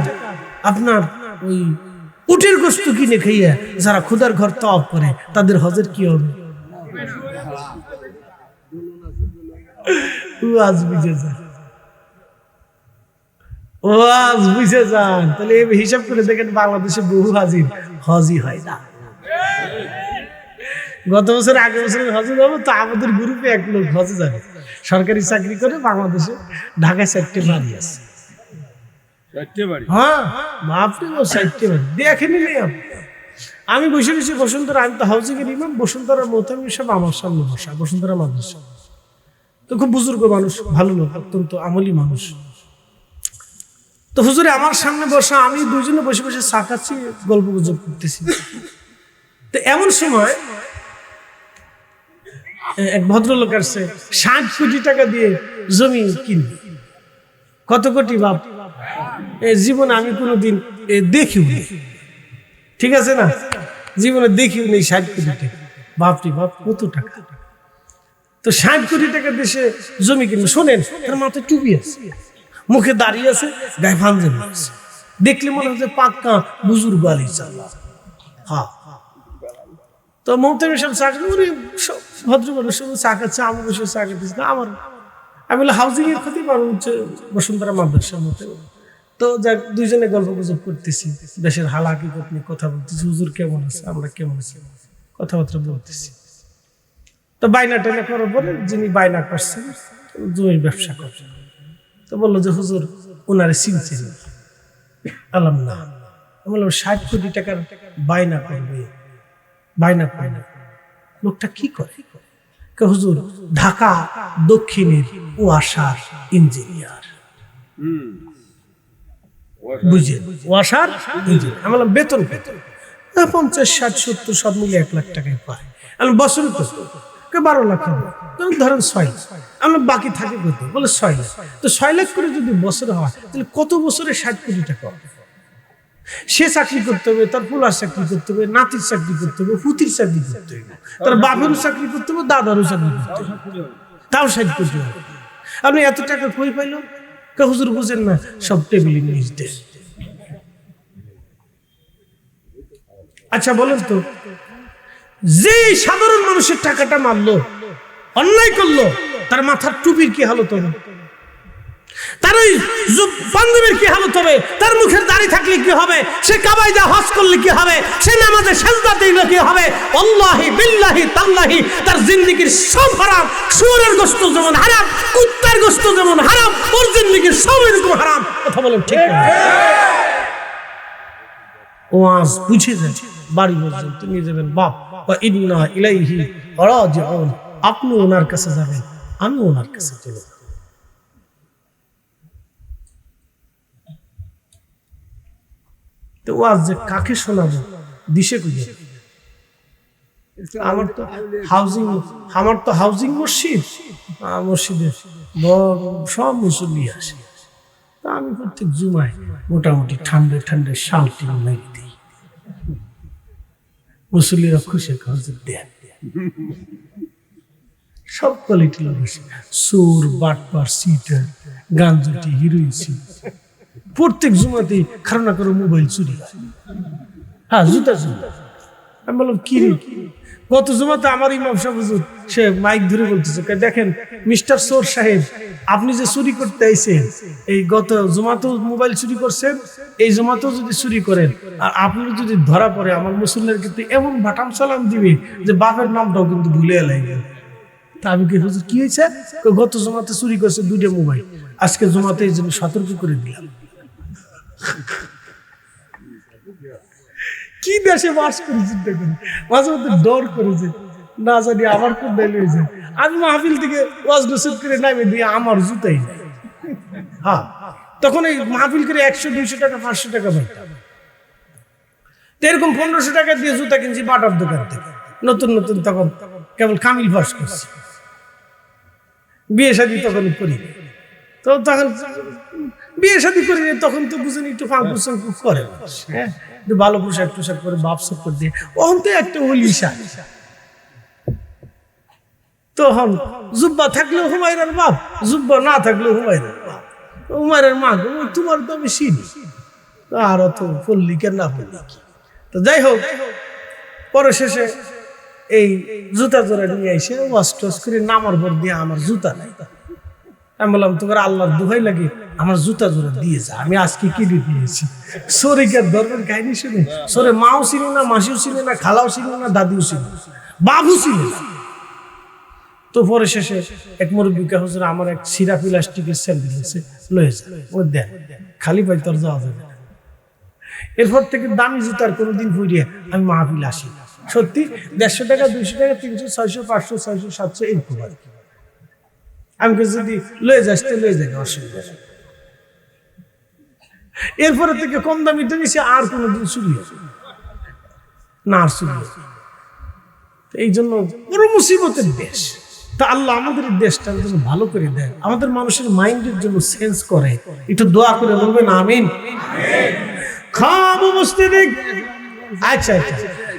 আপনার ওই উটের গোশত কিনে খাইয়া যারা খুদার ঘর তওয়াফ করে, তাদের হজের কি হবে? ওয়াজ বুঝে যান, ওয়াজ বুঝে যান। তাহলে হিসাব করে দেখেন, বাংলাদেশে বহু হাজির হজই হয় না। গত বছর আগের বছর হজে যাবো, তো আমাদের গ্রুপে এক লোক হজে যাবে, সরকারি চাকরি করে বাংলাদেশে, ঢাকায় 4টে বাড়ি আছে। হ্যাঁ বাপরে, 4টে বাড়ি দেখেনি আপনি। আমি বসে বসে বসুন্ধরা, আমি তো হাউজিংয়ের ইমাম, বসুন্ধরার মোহতামিম সাহেব আমার সামনে বসা, বসুন্ধরা মাদ্রাসা, তো খুব বুজুর্গ মানুষ, ভালো লোক, অত্যন্ত আমলি মানুষ। তো হুজুরে আমার সামনে বসা, আমি দুজনে বসে বসে চা খাচ্ছি, গল্প গুজব করতেছি। তো এমন সময় এক ভদ্রলোক আসছে, 60 কোটি টাকা দিয়ে জমি কিনবে। কত কোটি বাপ, জীবনে আমি কোনোদিন দেখিও নি, ঠিক আছে না, জীবনে দেখিও নেই 60 কোটি টাকা। বাপরি বাপ, কত টাকা! তো 60 কোটি টাকা দেশে জমি কিনবে। শোনেন, তার মাথায় টুপি আছে, মুখে দাঁড়িয়ে আছে, গায়ে পাঞ্জাবি আছে, দেখলে মনে হচ্ছে পাক্কা বুজুর্গ আলী চাল্লা। হ্যাঁ, তো মোহতামিম সাহেব চা খাচ্ছে, ভদ্র মানুষ চা খাচ্ছে, আমি বসে চা খাচ্ছি না আমার। আমি বলে হাউজিং এর ক্ষতি পারো হচ্ছে বসুন্ধরা মাদ্রাসার মতো। তো যাক, দুইজনে গল্প গুজব করতেছি, দেশের হাল হাকিকত নিয়ে কথা বলতেছি, হুজুর কেমন আছে, আমরা কেমন আছি, কথাবার্তা বলতেছি। তো বায়না টাইনা করার পরে যিনি বায়না করছেন জমির ব্যবসা করছেন, তো বললো যে হুজুর ওনারে চিনছেন? আলাম না। আমি বললাম 60 কোটি টাকার বায়না করবে, বায়না করবে, লোকটা কি করে? হুজুর ঢাকা দক্ষিণের ওয়াসার ইঞ্জিনিয়ার। বুঝলেন, ওয়াসার ইঞ্জিনিয়ার। আমি বললাম বেতন কত? 50, 60, 70 সব মিলে 1 লাখ টাকায় পায়। আমি বছরে তো 12 লাখ হবে, ধরেন 6 লাখ, আমরা বাকি থাকে কত, বলে 6 লাখ। তো 6 লাখ করে যদি বছরে হয় তাহলে কত বছরে 60 কোটি টাকা হবে? সে চাকরি করতে হবে, তার পোলার চাকরি করতে হবে, নাতির চাকরি করতে হবে, পুতির চাকরি করতে হবে, তার বাপেরও চাকরি করতে হবে, দাদারও চাকরি করতে হবে, তাও 60 কোটি হবে। আপনি এত টাকা কই পাইল? হুজুর বুঝেন না, সব টেবিলের নিচ দিয়ে। আচ্ছা বলেন তো, যে সাধারণ মানুষের টাকাটা মারলো, অন্যায় করলো, তার মাথার টুপির কি হালত হবে? তার ওই পাঞ্জাবির কি হালত হবে? তার মুখের দাড়ি থাকলে কি হবে? সে কাবায় যা হজ করলে কি হবে? সে নামাজে সেজদা দিলে কি হবে? আল্লাহি বিল্লাহি তাল্লাহি তার জিন্দেগীর সব হারাম। শুয়োরের গোশত যেমন হারাম, কুত্তার গোশত যেমন হারাম, ওর জিন্দেগীর সব এরকম হারাম। কথা বলেন ঠিক না? ওয়াজ বুঝে যায়, বাড়ি পর্যন্ত নিয়ে যাবেন, বাপ ওয়া ইন্না ইলাইহি রাজিউন, আপনি ওনার কাছে যাবেন, আমি ওনার কাছে চলে যাব। তো ওয়াজ যে কাকে শোনাবো, দিশে খুঁজে। আমার তো হাউজিং মসজিদ, মসজিদে সব মুসল্লি আসে। তা আমি প্রত্যেক জুমায় মোটামুটি ঠান্ডা ঠান্ডা শালটি মেরে দিই, মুসল্লিরা খুশি, হুজুর দেন। সব কোয়ালিটি লোক আসে, সুর, বাটপার, সিটার, গাঞ্জটি, হিরোইন, প্রত্যেক জুমাতেই খারাপ করে মোবাইল চুরি হয়। হ্যাঁ, জুতা চুরি। আমি বললাম কি রে? গত জুমাতে আমার ইমাম সাহেব হুজুর সে মাইক ধরে বলতেছে, দেখেন মিস্টার চোর সাহেব, আপনি যে চুরি করতে আইছেন, এই গত জুমাতেও মোবাইল চুরি করছেন, এই জুমাতেও যদি চুরি করেন, আর আপনি যদি ধরা পড়ে, আমার মুসল্লির কিন্তু এমন বাটাম সালাম দিবে যে বাপের নামটাও কিন্তু ভুলে লাগবে। তা আমি কি হুজুর কি হয়েছে? গত জুমাতে চুরি করছে 2টা মোবাইল, আজকে জুমাতে এই জন্য সতর্ক করে দিলাম। কি দেশে বাস করে চিন্তা করি, মাঝে মধ্যে ডর করেছে, না জানি আবার কোন ডাইল হয়েছে। আমি মাহফিল থেকে ওয়াজ নসিহত করে নামে দিয়ে আমার জুতাই নাই। হ্যাঁ, তখন এই মাহফিল করে 100, 200 টাকা, 500 টাকা পাইতাম। এরকম 1500 টাকা দিয়ে জুতা কিনছি বাটার দোকান থেকে, নতুন নতুন, তখন কেবল কামিল পাস করছি, বিয়ে শাদী তখন করি। তো তখন বিয়ে শাদী করি, তখন তো বুঝেন একটু ফাঁকুসাং করে, হ্যাঁ, একটু ভালো পোশাক টোশাক করে, বাপ সব দিয়ে, ওখান তো একটা হলিশা। তখন জুব্বা থাকলেও হুমায়রার বাপ, জুব্বা না থাকলেও হুমায়রার বাপ, হুমায়রার মা, তোমার তো আমি চিনি, আর অত পল্লী কেন না পল্লী কি। তো যাই হোক, পরে শেষে এই জুতা জোড়া নিয়ে এসে ওয়াশ টস করে নামার পর দিয়ে আমার জুতা নাই। আমি বললাম, তোমার আল্লাহর দোহাই লাগে, আমার জুতা জোড়া দিয়ে যা, আমি আজকে কিনে দিয়েছি। সরিকার ধর্মের কাহিনী শুনে সরে মাও ছিল না, মাসিও ছিল না, খালাও ছিল না, দাদিও ছিল না, বাবু ছিল না। তো পরে শেষে এক মুরব্বিকা হুজুর আমার এক সিরা প্লাস্টিকের স্যান্ডেল আছে, লয়ে যা, ও দেন, খালি পাই তোর যাওয়া যাবে না। এরপর থেকে দামি জুতার কোনোদিন পরিয়ে আমি মাহফিল আসি। সত্যি 150 টাকা, 200 টাকা, 300, 600, 500, 600, 700 এরকম আর কি। আমি যদি লয়ে যাস তো লয়ে যাবে, অসুবিধা। এরপরে থেকে কম দামিটা নিচে আর কোনোদিন চুরি হবে না, আর চুরি হবে। এই জন্য বড় মুসিবতের দেশ। তা আল্লাহ আমাদের দেশটার জন্য ভালো করে দেয়, আমাদের মানুষের মাইন্ডের জন্য সেন্স করে। একটু দোয়া করে বলবেন আমিন। খাব বসতে দেখ। আচ্ছা আচ্ছা।